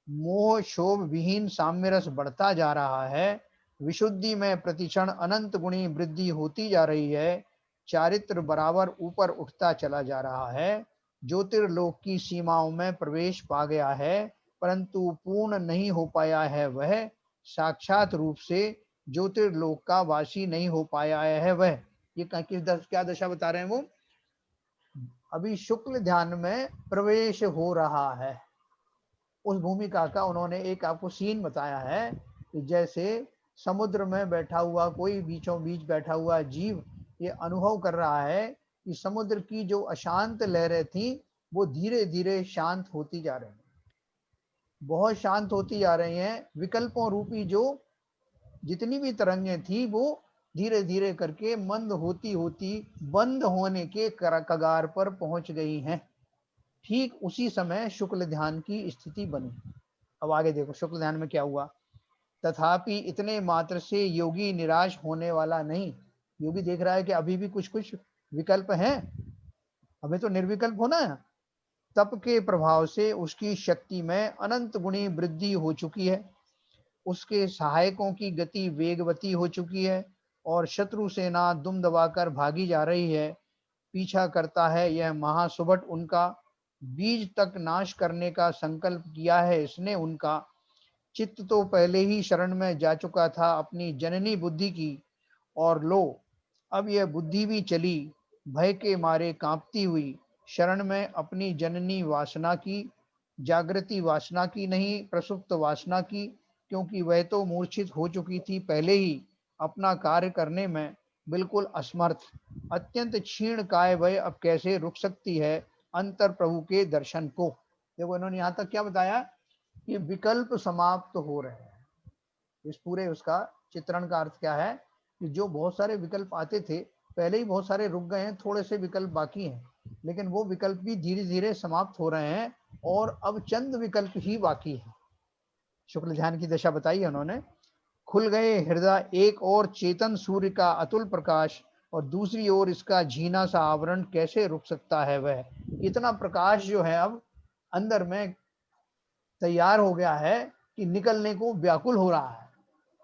मोह शोभ विहीन साम्य रस बढ़ता जा रहा है, विशुद्धि में प्रतिक्षण अनंत गुणी वृद्धि होती जा रही है, चारित्र बराबर ऊपर उठता चला जा रहा है, ज्योतिर्लोक की सीमाओं में प्रवेश पा गया है, परंतु पूर्ण नहीं हो पाया है वह, साक्षात रूप से ज्योतिर्लोक का वासी नहीं हो पाया है वह। ये क्या दशा बता रहे हैं वो? अभी शुक्ल ध्यान में प्रवेश हो रहा है, उस भूमिका का उन्होंने एक आपको सीन बताया है कि जैसे समुद्र में बैठा हुआ कोई बीचों बीच बैठा हुआ जीव ये अनुभव कर रहा है कि समुद्र की जो अशांत लहरें थी वो धीरे धीरे शांत होती जा रही हैं, बहुत शांत होती जा रही हैं। विकल्पों रूपी जो जितनी भी तरंगें थी वो धीरे धीरे करके मंद होती होती बंद होने के कगार पर पहुंच गई हैं। ठीक उसी समय शुक्ल ध्यान की स्थिति बनी। अब आगे देखो शुक्ल ध्यान में क्या हुआ। तथापि इतने मात्र से योगी निराश होने वाला नहीं। योगी देख रहा है कि अभी भी कुछ कुछ विकल्प हैं, हमें तो निर्विकल्प होना है। तप के प्रभाव से उसकी शक्ति में अनंत गुणी वृद्धि हो चुकी है, उसके सहायकों की गति वेगवती हो चुकी है और शत्रु सेना दुम दबाकर भागी जा रही है। पीछा करता है यह महासुभट उनका, बीज तक नाश करने का संकल्प किया है इसने उनका। चित्त तो पहले ही शरण में जा चुका था अपनी जननी बुद्धि की, और लो अब यह बुद्धि भी चली भय के मारे कांपती हुई शरण में अपनी जननी वासना की, जागृति वासना की नहीं प्रसुप्त वासना की, क्योंकि वह तो मूर्छित हो चुकी थी पहले ही, अपना कार्य करने में बिल्कुल असमर्थ। अत्यंत क्षीण काय वह अब कैसे रुक सकती है अंतर प्रभु के दर्शन को। देखो इन्होंने यहाँ तक क्या बताया कि विकल्प समाप्त हो रहे हैं। इस पूरे उसका चित्रण का अर्थ क्या है कि जो बहुत सारे विकल्प आते थे पहले ही बहुत सारे रुक गए हैं, थोड़े से विकल्प बाकी हैं, लेकिन वो विकल्प भी धीरे धीरे समाप्त हो रहे हैं और अब चंद विकल्प ही बाकी है। शुक्ल ध्यान की दशा बताई है उन्होंने। खुल गए हृदय, एक और चेतन सूर्य का अतुल प्रकाश और दूसरी ओर इसका झीना सा आवरण, कैसे रुक सकता है वह। इतना प्रकाश जो है अब अंदर में तैयार हो गया है कि निकलने को व्याकुल हो रहा है,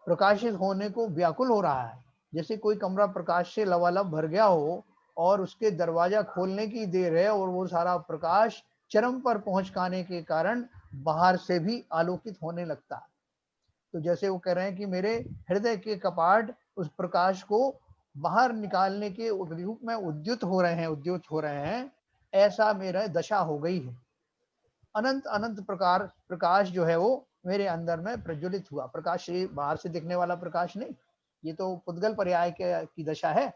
प्रकाशित होने को व्याकुल हो रहा है। जैसे कोई कमरा प्रकाश से लबालब भर गया हो और उसके दरवाजा खोलने की देर है और वो सारा प्रकाश चरम पर पहुंचने के कारण बाहर से भी आलोकित होने लगता है। तो जैसे वो कह रहे हैं कि मेरे हृदय के कपाट उस प्रकाश को बाहर निकालने के रूप में उद्युत हो रहे हैं, ऐसा मेरा दशा हो गई है। अनंत अनंत प्रकाश जो है वो मेरे अंदर में प्रज्वलित हुआ। प्रकाश बाहर से दिखने वाला प्रकाश नहीं, ये तो पुद्गल पर्याय की दशा है,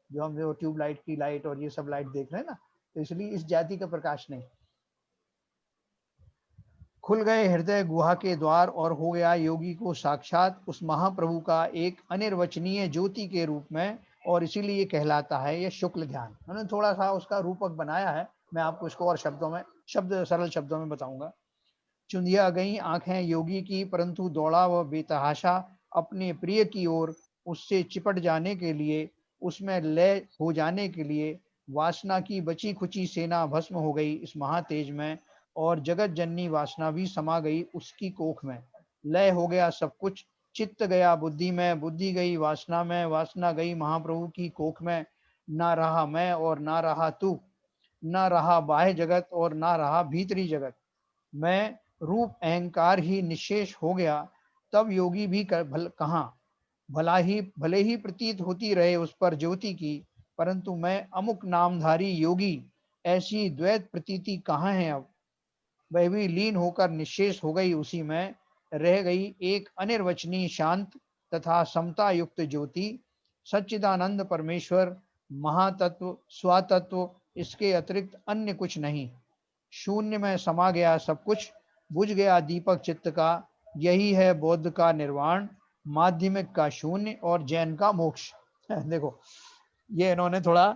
जो हम जो ट्यूबलाइट की लाइट और ये सब लाइट देख रहे हैं ना, तो इसलिए इस जाति का प्रकाश नहीं। खुल गए हृदय गुहा के द्वार और हो गया योगी को साक्षात उस महाप्रभु का एक अनिर्वचनीय ज्योति के रूप में, और इसीलिए कहलाता है यह शुक्ल ध्यान। उन्होंने थोड़ा सा उसका रूपक बनाया है, मैं आपको इसको और सरल शब्दों में बताऊंगा। चुंधिया गई आंखें योगी की, परंतु दौड़ा वह बेतहाशा अपने प्रिय की ओर, उससे चिपट जाने के लिए, उसमें लय हो जाने के लिए। वासना की बची खुची सेना भस्म हो गई इस महातेज में, और जगत जननी वासना भी समा गई उसकी कोख में। लय हो गया सब कुछ, चित्त गया बुद्धि में, बुद्धि गई वासना में, वासना गई महाप्रभु की कोख में। ना रहा मैं और ना रहा तू, ना रहा बाह्य जगत और ना रहा भीतरी जगत। मैं रूप अहंकार ही निशेष हो गया, तब योगी भी कहाँ। भले ही प्रतीत होती रहे उस पर ज्योति की, परंतु मैं अमुक नामधारी योगी, ऐसी द्वैत प्रतीति कहाँ है अब। वह भी लीन होकर निशेष हो गई उसी में, रह गई एक अनिर्वचनीय शांत तथा समता युक्त ज्योति। सच्चिदानंद परमेश्वर महातत्व स्वातत्व, इसके अतिरिक्त अन्य कुछ नहीं। शून्य में समा गया सब कुछ, बुझ गया दीपक चित्त का। यही है बौद्ध का निर्वाण, माध्यमिक का शून्य और जैन का मोक्ष। देखो, ये इन्होंने थोड़े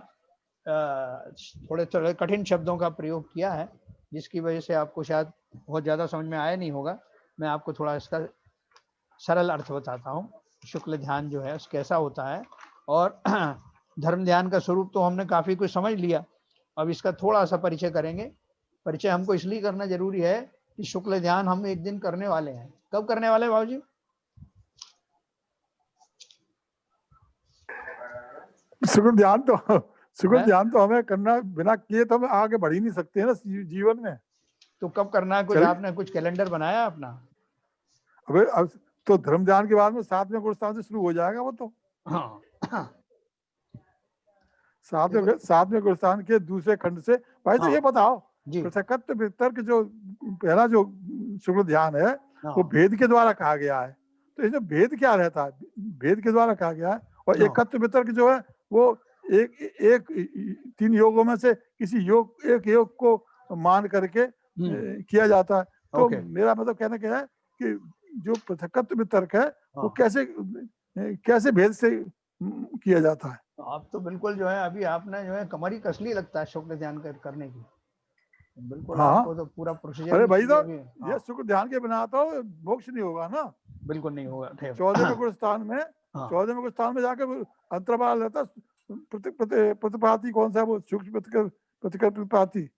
थोड़े कठिन शब्दों का प्रयोग किया है, जिसकी वजह से आपको शायद बहुत ज़्यादा समझ में आया नहीं होगा। मैं आपको थोड़ा इसका सरल अर्थ बताता हूँ। शुक्ल ध्यान जो है कैसा होता है, और धर्म ध्यान का स्वरूप तो हमने काफ़ी कुछ समझ लिया। अब इसका थोड़ा सा परिचय करेंगे। परिचय हमको इसलिए करना जरूरी है कि शुक्ल ध्यान हम एक दिन करने वाले हैं। कब करने वाले हैं बाबूजी? शुक्ल ध्यान तो हमें करना, बिना किए तो हम आगे बढ़ ही नहीं सकते हैं ना जीवन में। तो कब करना है? कुछ आपने कुछ कैलेंडर बनाया अपना? अबे अब तो धर्म ध्यान के बाद में 7वें गुरुस्थान से शुरू हो जाएगा वो तो। हाँ, 7वें गुरुस्थान के दूसरे खंड से। भाई तो ये बताओ, पृथकत्व वितर्क जो पहला जो शुक्ल ध्यान है वो भेद के द्वारा कहा गया है, तो इसमें भेद क्या रहता है? भेद के द्वारा कहा गया है। और एकत्व वितर्क जो है वो एक 3 योगों में से किसी एक योग को मान करके किया जाता है। तो मेरा मतलब कहना क्या है कि जो पृथकत्व वितर्क है वो कैसे भेद से किया जाता है? आप तो बिल्कुल जो है अभी आपने जो है कमर ही कसली लगता है शुक्ल ध्यान करने की। बिल्कुल। हाँ, आपको तो पूरा प्रोसीजर। अरे भाई तो ये शुक्ल ध्यान के बिना तो मोक्ष नहीं होगा ना। बिल्कुल नहीं होगा। 14वें गुरुस्थान में जाकर अंतर्वाल रहता, प्रतिपाती कौन सा, वो सूक्ष्म प्रतिपाती,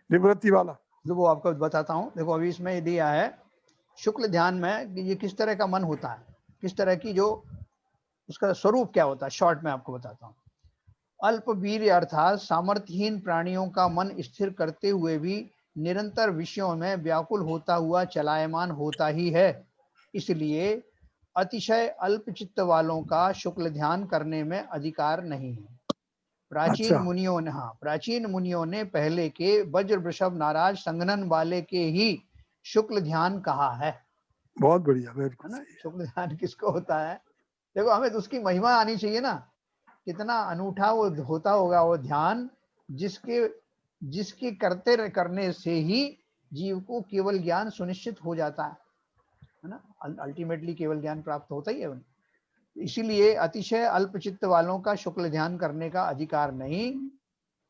निवृत्ति वाला। जो वो आपको बताता हूँ। देखो अभी इसमें ये दिया है शुक्ल ध्यान में कि ये किस तरह का मन होता है, किस तरह की जो उसका स्वरूप क्या होता है। शॉर्ट में आपको बताता हूँ। अल्प वीर्य अर्थात सामर्थ्यहीन प्राणियों का मन स्थिर करते हुए भी निरंतर विषयों में व्याकुल होता हुआ चलायमान होता ही है। इसलिए अतिशय अल्प चित्त वालों का शुक्ल ध्यान करने में अधिकार नहीं है। प्राचीन मुनियों ने पहले के वज्र वृषभ नाराज संघनन वाले के ही शुक्ल ध्यान कहा है। बहुत बढ़िया, है ना। शुक्ल ध्यान किसको होता है? देखो हमें तो उसकी महिमा आनी चाहिए ना, कितना अनूठा वो होता होगा वो ध्यान, जिसके करने से ही जीव को केवल ज्ञान सुनिश्चित हो जाता है ना। अल्टीमेटली केवल ज्ञान प्राप्त होता ही है। इसीलिए अतिशय अल्पचित्त वालों का शुक्ल ध्यान करने का अधिकार नहीं।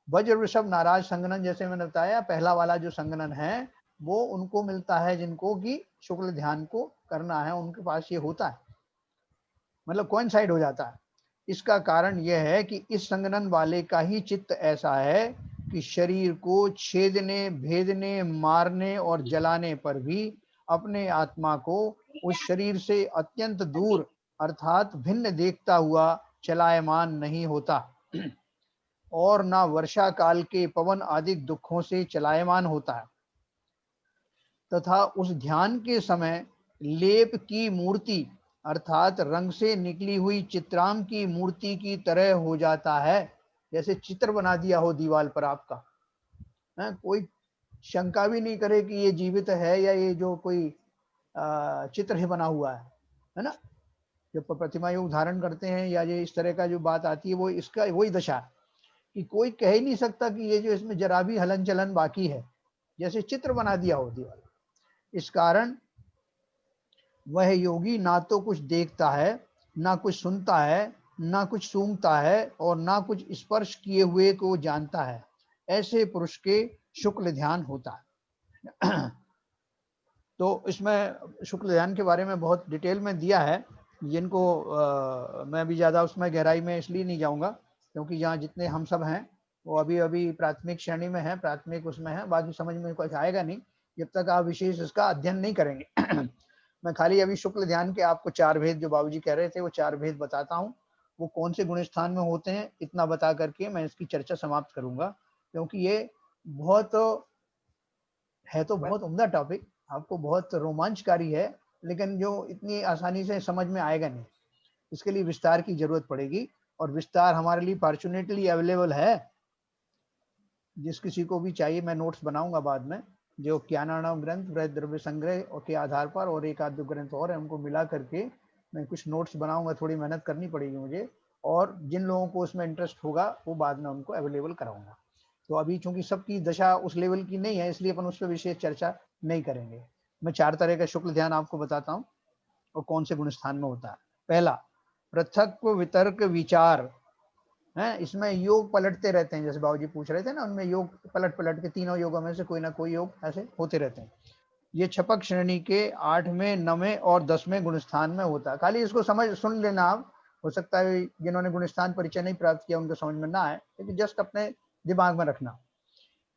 वज्र वृषभ नाराज संघनन, जैसे मैंने बताया, पहला वाला जो संघनन है वो उनको मिलता है जिनको कि शुक्ल ध्यान को करना है, उनके पास ये होता है, मतलब कोइंसाइड हो जाता है। इसका कारण यह है कि इस संघनन वाले का ही चित्त ऐसा है कि शरीर को छेदने, भेदने, मारने और जलाने पर भी अपने आत्मा को उस शरीर से अत्यंत दूर अर्थात भिन्न देखता हुआ चलायमान नहीं होता, और ना वर्षा काल के पवन आदि दुखों से चलायमान होता है, तथा उस ध्यान के समय लेप की मूर्ति अर्थात रंग से निकली हुई चित्रांग की मूर्ति की तरह हो जाता है। जैसे चित्र बना दिया हो दीवार पर आपका, है, कोई शंका भी नहीं करे कि ये जीवित है या ये जो कोई चित्र ही बना हुआ है ना। जब प्रतिमा योग धारण करते हैं या ये इस तरह का जो बात आती है, वो इसका वही दशा कि कोई कह ही नहीं सकता कि ये जो इसमें जरा भी हलन चलन बाकी है, जैसे चित्र बना दिया हो दीवार। इस कारण वह योगी ना तो कुछ देखता है, ना कुछ सुनता है, ना कुछ सूंघता है और ना कुछ स्पर्श किए हुए को जानता है, ऐसे पुरुष के शुक्ल ध्यान होता है। तो इसमें शुक्ल ध्यान के बारे में बहुत डिटेल में दिया है, जिनको मैं भी ज़्यादा उसमें गहराई में इसलिए नहीं जाऊंगा क्योंकि यहाँ जितने हम सब हैं वो अभी अभी प्राथमिक श्रेणी में है, प्राथमिक उसमें है, बाकी समझ में कुछ आएगा नहीं जब तक आप विशेष इसका अध्ययन नहीं करेंगे। मैं खाली अभी शुक्ल ध्यान के आपको 4 भेद जो बाबूजी कह रहे थे वो 4 भेद बताता हूँ, वो कौन से गुण स्थान में होते हैं, इतना बता करके मैं इसकी चर्चा समाप्त करूंगा, क्योंकि ये बहुत है तो बहुत उम्दा टॉपिक, आपको बहुत रोमांचकारी है, लेकिन जो इतनी आसानी से समझ में आएगा नहीं, इसके लिए विस्तार की जरूरत पड़ेगी। और विस्तार हमारे लिए फॉर्चुनेटली अवेलेबल है, जिस किसी को भी चाहिए मैं नोट्स बनाऊंगा बाद में, जो ज्ञानार्णव ग्रंथ बृहद द्रव्य संग्रह के आधार पर और एक आध दो ग्रंथ और है उनको मिला करके मैं कुछ नोट्स बनाऊंगा, थोड़ी मेहनत करनी पड़ेगी मुझे, और जिन लोगों को उसमें इंटरेस्ट होगा वो बाद में उनको अवेलेबल कराऊंगा। तो अभी चूंकि सबकी दशा उस लेवल की नहीं है इसलिए अपन उस पर विशेष चर्चा नहीं करेंगे। मैं 4 तरह का शुक्ल ध्यान आपको बताता हूँ और कौन से गुण स्थान में होता है। पहला, पृथक वितर्क विचार है, इसमें योग पलटते रहते हैं, जैसे बाबूजी पूछ रहे थे ना, उनमें योग पलट पलट के तीनों योगों में से कोई ना कोई योग ऐसे होते रहते हैं। ये छपक श्रेणी के 8वें 9वें और 10वें गुण स्थान में होता है। खाली इसको समझ सुन लेना आप, हो सकता है जिन्होंने गुण स्थान परिचय नहीं प्राप्त किया उनको समझ में ना आए, लेकिन जस्ट अपने दिमाग में रखना।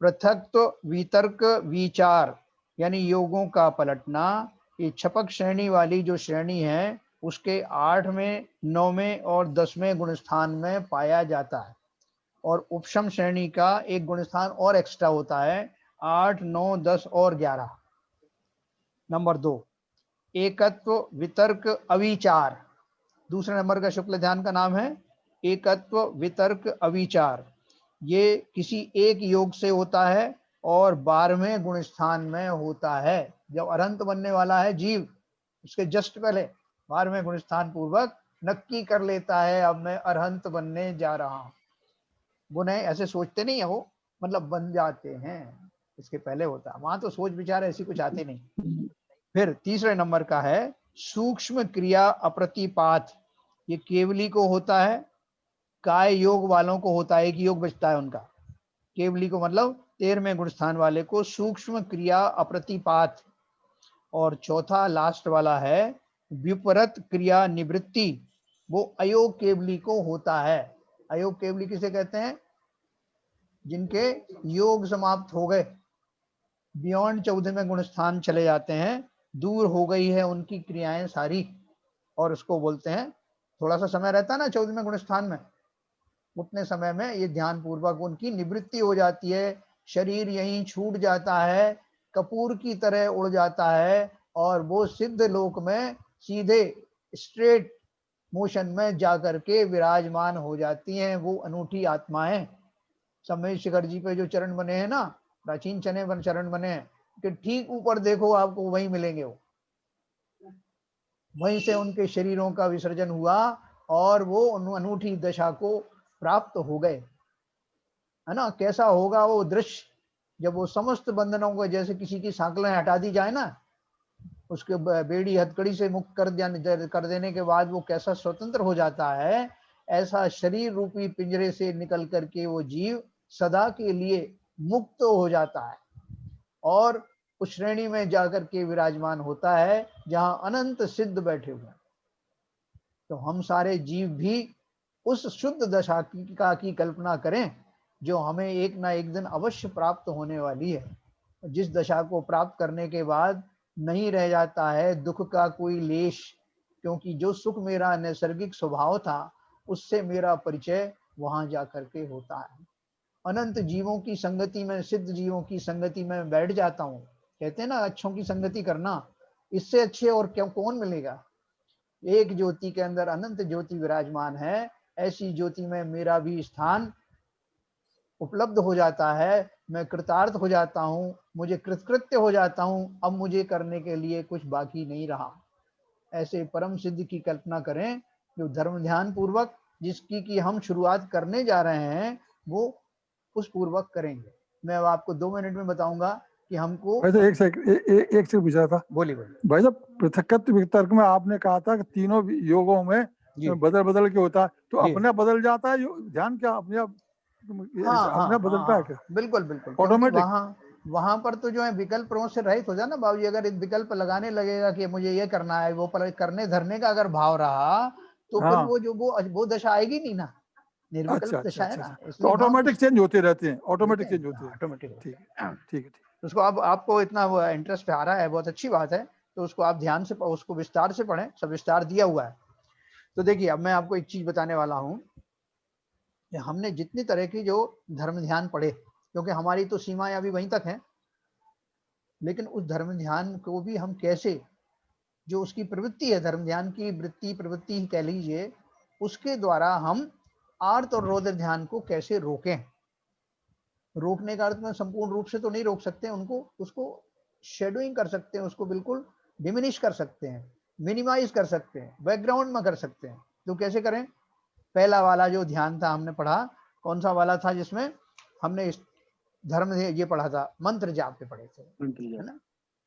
पृथक तो वितर्क विचार यानी योगों का पलटना, ये छपक श्रेणी वाली जो श्रेणी है उसके 8वें 9वें और 10वें गुण स्थान में पाया जाता है। और उपशम श्रेणी का एक गुण स्थान और एक्स्ट्रा होता है, 8, 9, 10 और 11। नंबर 2, एकत्व वितर्क अविचार, दूसरे नंबर का शुक्ल ध्यान का नाम है एकत्व वितर्क अविचार। ये किसी एक योग से होता है और 12वें गुण स्थान में होता है। जब अरहंत बनने वाला है जीव, उसके जस्ट पहले 12वें गुण स्थान पूर्वक नक्की कर लेता है अब मैं अरहंत बनने जा रहा हूँ। वो नहीं ऐसे सोचते नहीं है, वो मतलब बन जाते हैं, इसके पहले होता है, वहां तो सोच विचार ऐसी कुछ आते नहीं। फिर तीसरे नंबर का है सूक्ष्म क्रिया अप्रतिपात, ये केवली को होता है, काय योग वालों को होता है, एक योग बचता है उनका, केवली को मतलब 13वें गुण स्थान वाले को सूक्ष्म क्रिया अप्रतिपात। और चौथा लास्ट वाला है विपरीत क्रिया निवृत्ति, वो अयोग केवली को होता है। अयोग केवली किसे कहते हैं? जिनके योग समाप्त हो गए, बियॉन्ड 14वें गुण स्थान चले जाते हैं, दूर हो गई है उनकी क्रियाएं सारी, और उसको बोलते हैं, थोड़ा सा समय रहता है ना 14वें गुण स्थान में, उतने समय में ये ध्यान पूर्वक उनकी निवृत्ति हो जाती है, शरीर यहीं छूट जाता है, कपूर की तरह उड़ जाता है और वो सिद्ध लोक में सीधे स्ट्रेट मोशन में जाकर के विराजमान हो जाती हैं वो अनूठी आत्माएं। समय शिखर जी पे जो चरण बने हैं ना, प्राचीन चरण बने हैं, कि ठीक ऊपर देखो आपको वहीं मिलेंगे, वो वहीं से उनके शरीरों का विसर्जन हुआ और वो अनूठी दशा को प्राप्त हो गए, है ना। कैसा होगा वो दृश्य जब वो समस्त बंधनों को, जैसे किसी की सांकलें हटा दी जाए ना, उसके बेड़ी हथकड़ी से मुक्त कर देने के बाद वो कैसा स्वतंत्र हो जाता है, ऐसा शरीर रूपी पिंजरे से निकल करके वो जीव सदा के लिए मुक्त हो जाता है और उस श्रेणी में जाकर के विराजमान होता है जहां अनंत सिद्ध बैठे हुए हैं। तो हम सारे जीव भी उस शुद्ध दशा की कल्पना करें जो हमें एक ना एक दिन अवश्य प्राप्त होने वाली है, जिस दशा को प्राप्त करने के बाद नहीं रह जाता है दुख का कोई लेश, क्योंकि जो सुख मेरा नैसर्गिक स्वभाव था उससे मेरा परिचय वहां जाकर के होता है। अनंत जीवों की संगति में, सिद्ध जीवों की संगति में बैठ जाता हूँ। कहते हैं ना अच्छों की संगति करना, इससे अच्छे और क्यों कौन मिलेगा। एक ज्योति के अंदर अनंत ज्योति विराजमान है, ऐसी ज्योति में मेरा भी स्थान उपलब्ध हो जाता है, मैं कृतार्थ हो जाता हूँ, मुझे कृतकृत्य हो जाता हूँ, अब मुझे करने के लिए कुछ बाकी नहीं रहा। ऐसे परम सिद्ध की कल्पना करें जो धर्म ध्यान पूर्वक जिसकी की हम शुरुआत करने जा रहे हैं वो उस पूर्वक करेंगे। मैं अब आपको 2 मिनट में बताऊंगा कि हमको एक से पूछा था। बोलिए भाई साहब, पृथकत्व वितर्क में आपने कहा था कि तीनों योगों में बदल बदल के होता है, तो अपने बदल जाता है ध्यान क्या अपने आप अपने बदलता है क्या? बिल्कुल बिल्कुल, ऑटोमेटिक। वहां पर तो जो है विकल्पों से रहित हो जाए ना बाबूजी। अगर एक विकल्प लगाने लगेगा कि मुझे ये करना है, वो पर करने धरने का अगर भाव रहा तो फिर वो जो वो दशा आएगी नहीं ना, निर्विकल्प दशा है ना। तो ऑटोमेटिक चेंज होते रहते हैं, ऑटोमेटिक चेंज होते हैं, ऑटोमेटिक। ठीक है ठीक है। उसको अब आपको इतना वो इंटरेस्ट आ रहा है, बहुत अच्छी बात है, तो उसको आप ध्यान से उसको विस्तार से पढ़ें, सब विस्तार दिया हुआ है। तो देखिए अब मैं आपको एक चीज बताने वाला हूँ कि हमने जितनी तरह की जो धर्म ध्यान पढ़े, क्योंकि हमारी तो सीमाएं अभी वहीं तक हैं, लेकिन उस धर्म ध्यान को भी हम कैसे, जो उसकी प्रवृत्ति है, धर्म ध्यान की वृत्ति प्रवृत्ति ही कह लीजिए, उसके द्वारा हम आर्त और रौद्र ध्यान को कैसे रोकें। रोकने का अर्थ में संपूर्ण रूप से तो नहीं रोक सकते उनको, उसको शेडोइंग कर सकते हैं, उसको बिल्कुल डिमिनिश कर सकते हैं, मिनिमाइज कर सकते हैं, बैकग्राउंड में कर सकते हैं। तो कैसे करें? पहला वाला जो ध्यान था हमने पढ़ा, कौन सा वाला था जिसमें हमने इस धर्म ये पढ़ा था, मंत्र जाप पे पढ़े थे, है ना।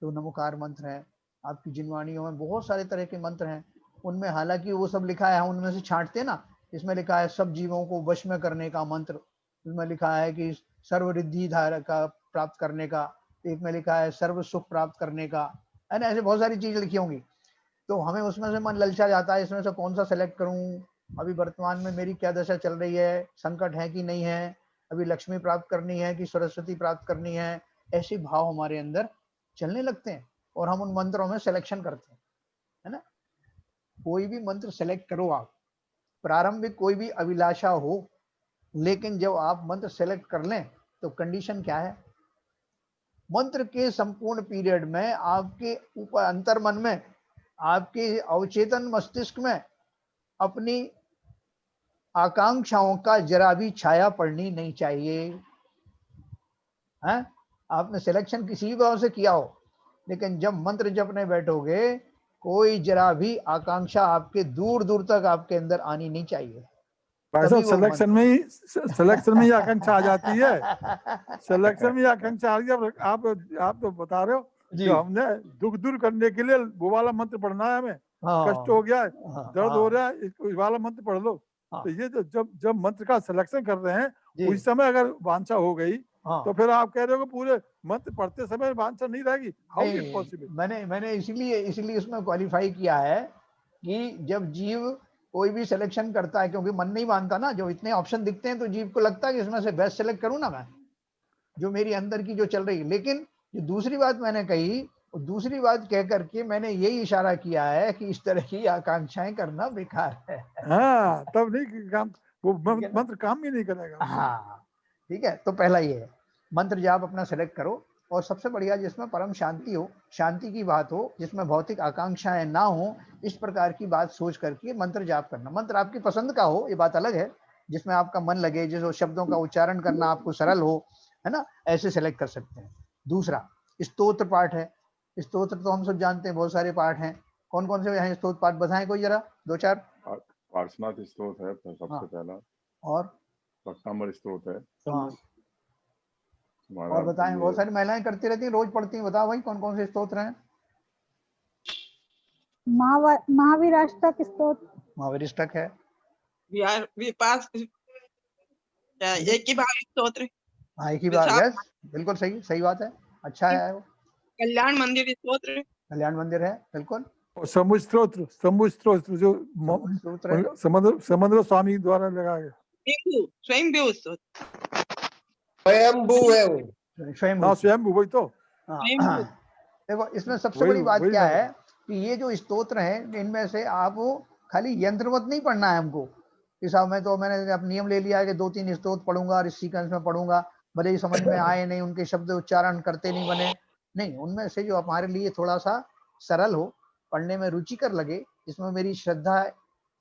तो नमोकार मंत्र है, आपकी जिनवाणियों में बहुत सारे तरह के मंत्र हैं, उनमें हालांकि वो सब लिखा है, उनमें से छांटते ना, इसमें लिखा है सब जीवों को वश में करने का मंत्र, इसमें लिखा है कि सर्व रिद्धि धारा का प्राप्त करने का, एक में लिखा है सर्व सुख प्राप्त करने का, है ना। ऐसे बहुत सारी चीजें लिखी होंगी, तो हमें उसमें से मन ललचा जाता है, इसमें से कौन सा सेलेक्ट करूं, अभी वर्तमान में मेरी क्या दशा चल रही है, संकट है कि नहीं है, अभी लक्ष्मी प्राप्त करनी है कि सरस्वती प्राप्त करनी है, ऐसे भाव हमारे अंदर चलने लगते हैं और हम उन मंत्रों में सिलेक्शन करते हैं, है ना। कोई भी मंत्र सेलेक्ट करो आप, प्रारंभिक कोई भी अभिलाषा हो, लेकिन जब आप मंत्र सेलेक्ट कर लें तो कंडीशन क्या है, मंत्र के संपूर्ण पीरियड में आपके ऊपर अंतर मन में, आपके अवचेतन मस्तिष्क में अपनी आकांक्षाओं का जरा भी छाया पड़नी नहीं चाहिए, है। आपने सिलेक्शन किसी भी भाव से किया हो, लेकिन जब मंत्र जपने बैठोगे कोई जरा भी आकांक्षा आपके दूर दूर तक आपके अंदर आनी नहीं चाहिए। सिलेक्शन में ही आकांक्षा आ जाती है, सिलेक्शन में आकांक्षा आ रही है। आप तो बता रहे हो कि हमने दुख दूर करने के लिए वो वाला मंत्र पढ़ना है, हमें कष्ट हो गया है, दर्द हो रहा है, इस वाला मंत्र पढ़ लो। तो ये जब मंत्र का सिलेक्शन कर रहे हैं, उस समय अगर वांछा हो गई तो फिर आप कह रहे हो कि पूरे मंत्र पढ़ते समय वांछा नहीं रहेगी, हाउ इज इट पॉसिबल? मैंने इसीलिए उसमें क्वालिफाई किया है कि जब जीव कोई भी सिलेक्शन करता है, क्योंकि मन नहीं मानता ना, जो इतने ऑप्शन दिखते हैं तो जीव को लगता है कि इसमें से बेस्ट सेलेक्ट करूं ना मैं, जो मेरी अंदर की जो चल रही है। लेकिन जो दूसरी बात मैंने कही, दूसरी बात कह करके मैंने यही इशारा किया है कि इस तरह की आकांक्षाएं करना बेकार है। हाँ, तब नहीं काम, वो मंत्र काम ही नहीं करेगा। हाँ ठीक है, तो पहला ये है, मंत्र जाप अपना सेलेक्ट करो, और सबसे बढ़िया जिसमें परम शांति हो, शांति की बात हो, जिसमें भौतिक आकांक्षाएं ना हो, इस प्रकार की बात सोच करके मंत्र जाप करना। मंत्र आपकी पसंद का हो, ये बात अलग है, जिसमें आपका मन लगे, जिस शब्दों का उच्चारण करना आपको सरल हो, है ना, ऐसे सेलेक्ट कर सकते हैं। दूसरा स्तोत्र पाठ है। स्तोत्र तो हम सब जानते हैं, बहुत सारे पाठ हैं। कौन कौन से हैं स्तोत्र पाठ, बताएं कोई जरा दो चार। पार्श्वनाथ स्तोत्र है सबसे पहला, और भक्तामर स्तोत्र है, और बताएं, बहुत सारी महिलाएं करती रहती हैं, रोज पढ़ती हैं, बताओ भाई कौन कौन से स्तोत्र हैं। महावीराष्टक स्तोत्र, महावीराष्टक है, एक ही भाव स्तोत्र, हाँ एक ही बात, यस बिल्कुल सही, सही बात है, अच्छा है वो। कल्याण मंदिर स्तोत्र, कल्याण मंदिर है बिल्कुल। शंभु स्तोत्र जो समुद्र स्वामी द्वारा लगाया गया, स्वयंभू स्तोत्र, स्वयंभू है वो, स्वयंभू वही तो। देखो इसमें सबसे बड़ी बात क्या है कि ये जो स्तोत्र हैं, इनमें से आप खाली यंत्रवत नहीं पढ़ना है हमको। इस में तो मैंने अब नियम ले लिया है कि 2-3 स्तोत्र पढ़ूंगा और इस सीक्वेंस में पढ़ूंगा, भले ही समझ में आए नहीं, उनके शब्द उच्चारण करते नहीं बने, नहीं, उनमें से जो हमारे लिए थोड़ा सा सरल हो, पढ़ने में रुचिकर लगे, जिसमें मेरी श्रद्धा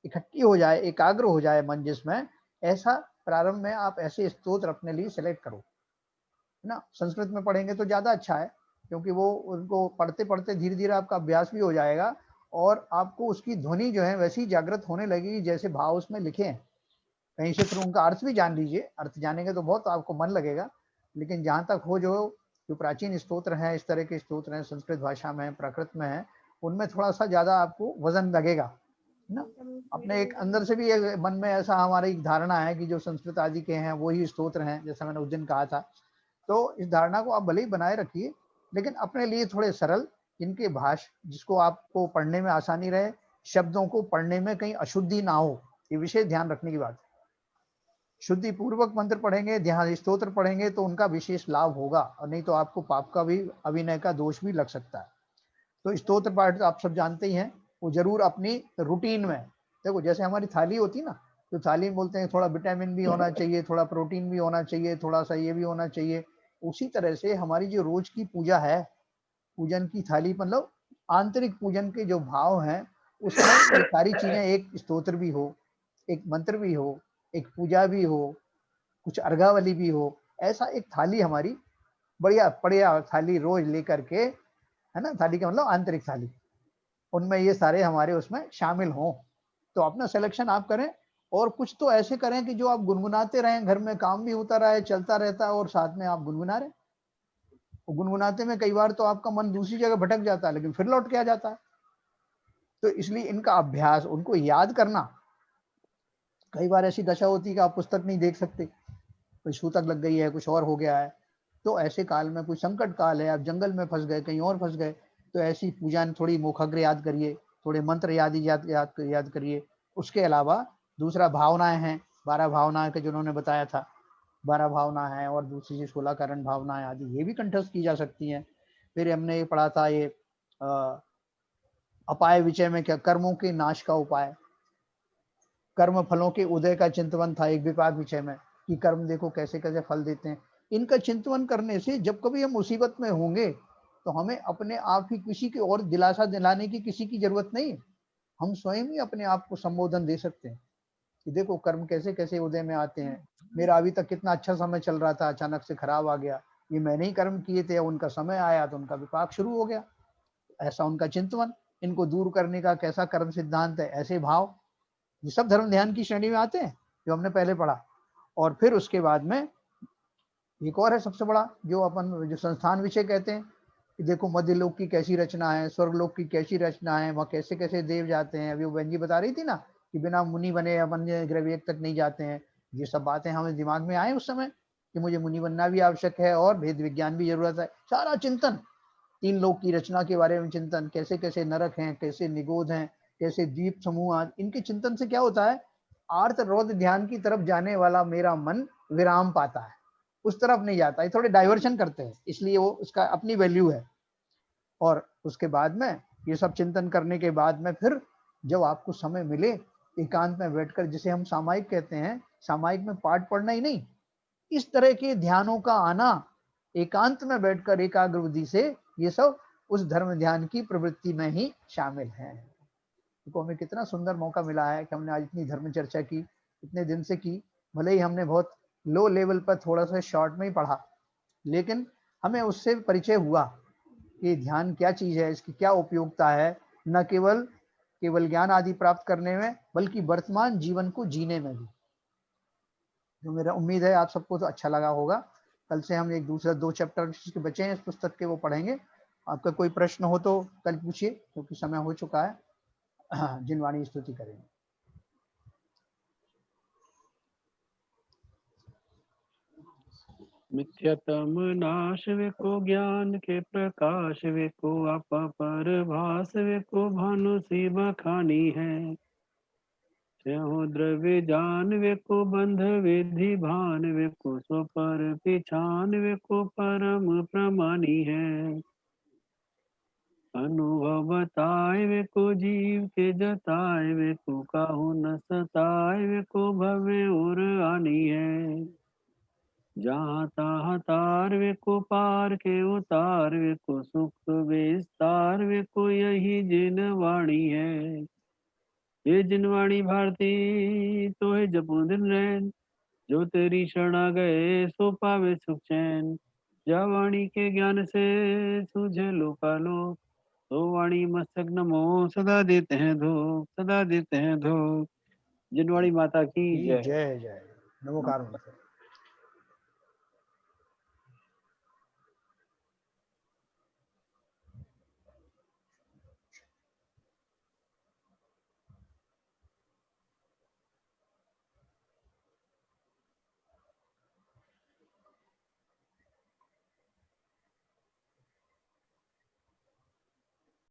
इकट्ठी हो जाए, एकाग्र हो जाए मन, जिसमें ऐसा प्रारंभ में आप ऐसे स्तोत्र अपने लिए सेलेक्ट करो, है ना। संस्कृत में पढ़ेंगे तो ज्यादा अच्छा है, क्योंकि वो उनको पढ़ते पढ़ते धीरे धीरे आपका अभ्यास भी हो जाएगा, और आपको उसकी ध्वनि जो है वैसी जागृत होने लगेगी जैसे भाव उसमें लिखे हैं। कहीं से फिर उनका अर्थ भी जान लीजिए, अर्थ जानेंगे तो बहुत आपको मन लगेगा, लेकिन जहाँ तक हो जो प्राचीन स्तोत्र हैं, इस तरह के स्तोत्र हैं, संस्कृत भाषा में, प्राकृत में है, उनमें थोड़ा सा ज्यादा आपको वजन लगेगा, ना। अपने एक अंदर से भी एक मन में ऐसा हमारी एक धारणा है कि जो संस्कृत आदि के हैं वो ही स्तोत्र हैं, जैसा मैंने उस दिन कहा था। तो इस धारणा को आप भले ही बनाए रखिए, लेकिन अपने लिए थोड़े सरल, इनके भाषा जिसको आपको पढ़ने में आसानी रहे, शब्दों को पढ़ने में कहीं अशुद्धि ना हो, ये विशेष ध्यान रखने की बात है। शुद्धि पूर्वक मंत्र पढ़ेंगे, ध्यान स्तोत्र पढ़ेंगे तो उनका विशेष लाभ होगा, और नहीं तो आपको पाप का भी, अभिनय का दोष भी लग सकता है। तो स्तोत्र पाठ तो आप सब जानते ही हैं, वो जरूर अपनी रूटीन में, देखो जैसे हमारी थाली होती है ना, तो थाली में बोलते हैं थोड़ा विटामिन भी होना चाहिए, थोड़ा प्रोटीन भी होना चाहिए, थोड़ा सा ये भी होना चाहिए। उसी तरह से हमारी जो रोज की पूजा है, पूजन की थाली, मतलब आंतरिक पूजन के जो भाव हैं, उसमें ये सारी चीजें, एक स्तोत्र भी हो, एक मंत्र भी हो, एक पूजा भी हो, कुछ अर्घावली भी हो, ऐसा एक थाली हमारी बढ़िया बढ़िया थाली रोज लेकर के, है ना, थाली का मतलब आंतरिक थाली, उनमें ये सारे हमारे उसमें शामिल हों। तो अपना सिलेक्शन आप करें, और कुछ तो ऐसे करें कि जो आप गुनगुनाते रहें, घर में काम भी होता रहे, चलता रहता है, और साथ में आप गुनगुना रहे। गुनगुनाते में कई बार तो आपका मन दूसरी जगह भटक जाता है, लेकिन फिर लौट के आ जाता है। तो इसलिए इनका अभ्यास, उनको याद करना, कई बार ऐसी दशा होती है कि आप पुस्तक नहीं देख सकते, कोई सूतक लग गई है, कुछ और हो गया है, तो ऐसे काल में, कोई संकट काल है, आप जंगल में फंस गए, कहीं और फंस गए, तो ऐसी पूजा थोड़ी मुखग्र याद करिए, थोड़े मंत्र याद करिए। उसके अलावा दूसरा भावनाएं हैं, 12 भावनाएं के जिन्होंने बताया था, 12 भावना है, और दूसरी 16 कारण भावनाएं आदि, ये भी कंठस्थ की जा सकती हैं। फिर हमने ये पढ़ा था, ये अपाय विषय में क्या, कर्मों के नाश का उपाय, कर्म फलों के उदय का चिंतन था एक विपाक विषय में, कि कर्म देखो कैसे कैसे फल देते हैं। इनका चिंतन करने से जब कभी हम मुसीबत में होंगे, तो हमें अपने आप ही किसी की और दिलासा दिलाने की किसी की जरूरत नहीं, हम स्वयं ही अपने आप को संबोधन दे सकते हैं कि देखो कर्म कैसे कैसे उदय में आते हैं, मेरा अभी तक कितना अच्छा समय चल रहा था, अचानक से खराब आ गया, ये मैंने ही कर्म किए थे, उनका समय आया तो उनका विपाक शुरू हो गया। ऐसा उनका चिंतन, इनको दूर करने का कैसा कर्म सिद्धांत है, ऐसे भाव, ये सब धर्म ध्यान की श्रेणी में आते हैं, जो हमने पहले पढ़ा। और फिर उसके बाद में एक और है सबसे बड़ा, जो अपन जो संस्थान विषय कहते हैं, कि देखो मध्य लोक की कैसी रचना है, स्वर्ग लोक की कैसी रचना है, वहाँ कैसे कैसे देव जाते हैं। अभी वो बहन जी बता रही थी ना, कि बिना मुनि बने अपन ग्रह तक नहीं जाते हैं। ये सब बातें हमें दिमाग में आए उस समय, कि मुझे मुनि बनना भी आवश्यक है, और भेद विज्ञान भी जरूरत है। सारा चिंतन, 3 लोक की रचना के बारे में चिंतन, कैसे कैसे नरक हैं, कैसे निगोध हैं, कैसे द्वीप समूह, इनके चिंतन से क्या होता है, आर्त रौद्र ध्यान की तरफ जाने वाला मेरा मन विराम पाता है, उस तरफ नहीं जाता, ये थोड़े डाइवर्शन करते हैं, इसलिए वो उसका अपनी वैल्यू है। और उसके बाद में ये सब चिंतन करने के बाद में फिर जब आपको समय मिले, एकांत में बैठकर, जिसे हम सामायिक कहते हैं, सामायिक में पाठ पढ़ना ही नहीं, इस तरह के ध्यानों का आना, एकांत में बैठकर एकाग्र बुद्धि से, ये सब उस धर्म ध्यान की प्रवृत्ति में ही शामिल है। तो हमें कितना सुंदर मौका मिला है कि हमने आज इतनी धर्म चर्चा की, इतने दिन से की। भले ही हमने बहुत लो लेवल पर थोड़ा सा शॉर्ट में ही पढ़ा, लेकिन हमें उससे परिचय हुआ कि ध्यान क्या चीज है, इसकी क्या उपयोगिता है, न केवल ज्ञान आदि प्राप्त करने में, बल्कि वर्तमान जीवन को जीने में भी। जो मेरा उम्मीद है आप सबको तो अच्छा लगा होगा। कल से हम एक दूसरा 2 चैप्टर जिसके बचे हैं इस पुस्तक के, वो पढ़ेंगे। आपका कोई प्रश्न हो तो कल पूछिए, क्योंकि समय हो चुका है। जिनवाणी स्तुति करेंगे। मिथ्यतम नाश वे को ज्ञान के प्रकाश वे को आपा पर भास वे को भानु सी बखानी है। द्रव्य जान वे को बंध विधि भान वे को सो पर पिछान वे को परम प्रमानी है। अनुभव बताए वे को जीव के जताए वे को काहू न सताए वे को भवे और आनी है। जहाँ तहाँ तार वे को पार के उतार वे को सुख विस्तार वे को यही जिन वाणी है। ये जिनवाणी भारती तो है जपो दिन रैन, जो तेरी शरणा गए सो पावे सुख चैन। जा वाणी के ज्ञान से सूझे लोकालोक, तो वाणी मस्तक नमो सदा देते हैं धूप, सदा देते हैं धूप। जिनवाणी माता की जय। जय जय। नमो कार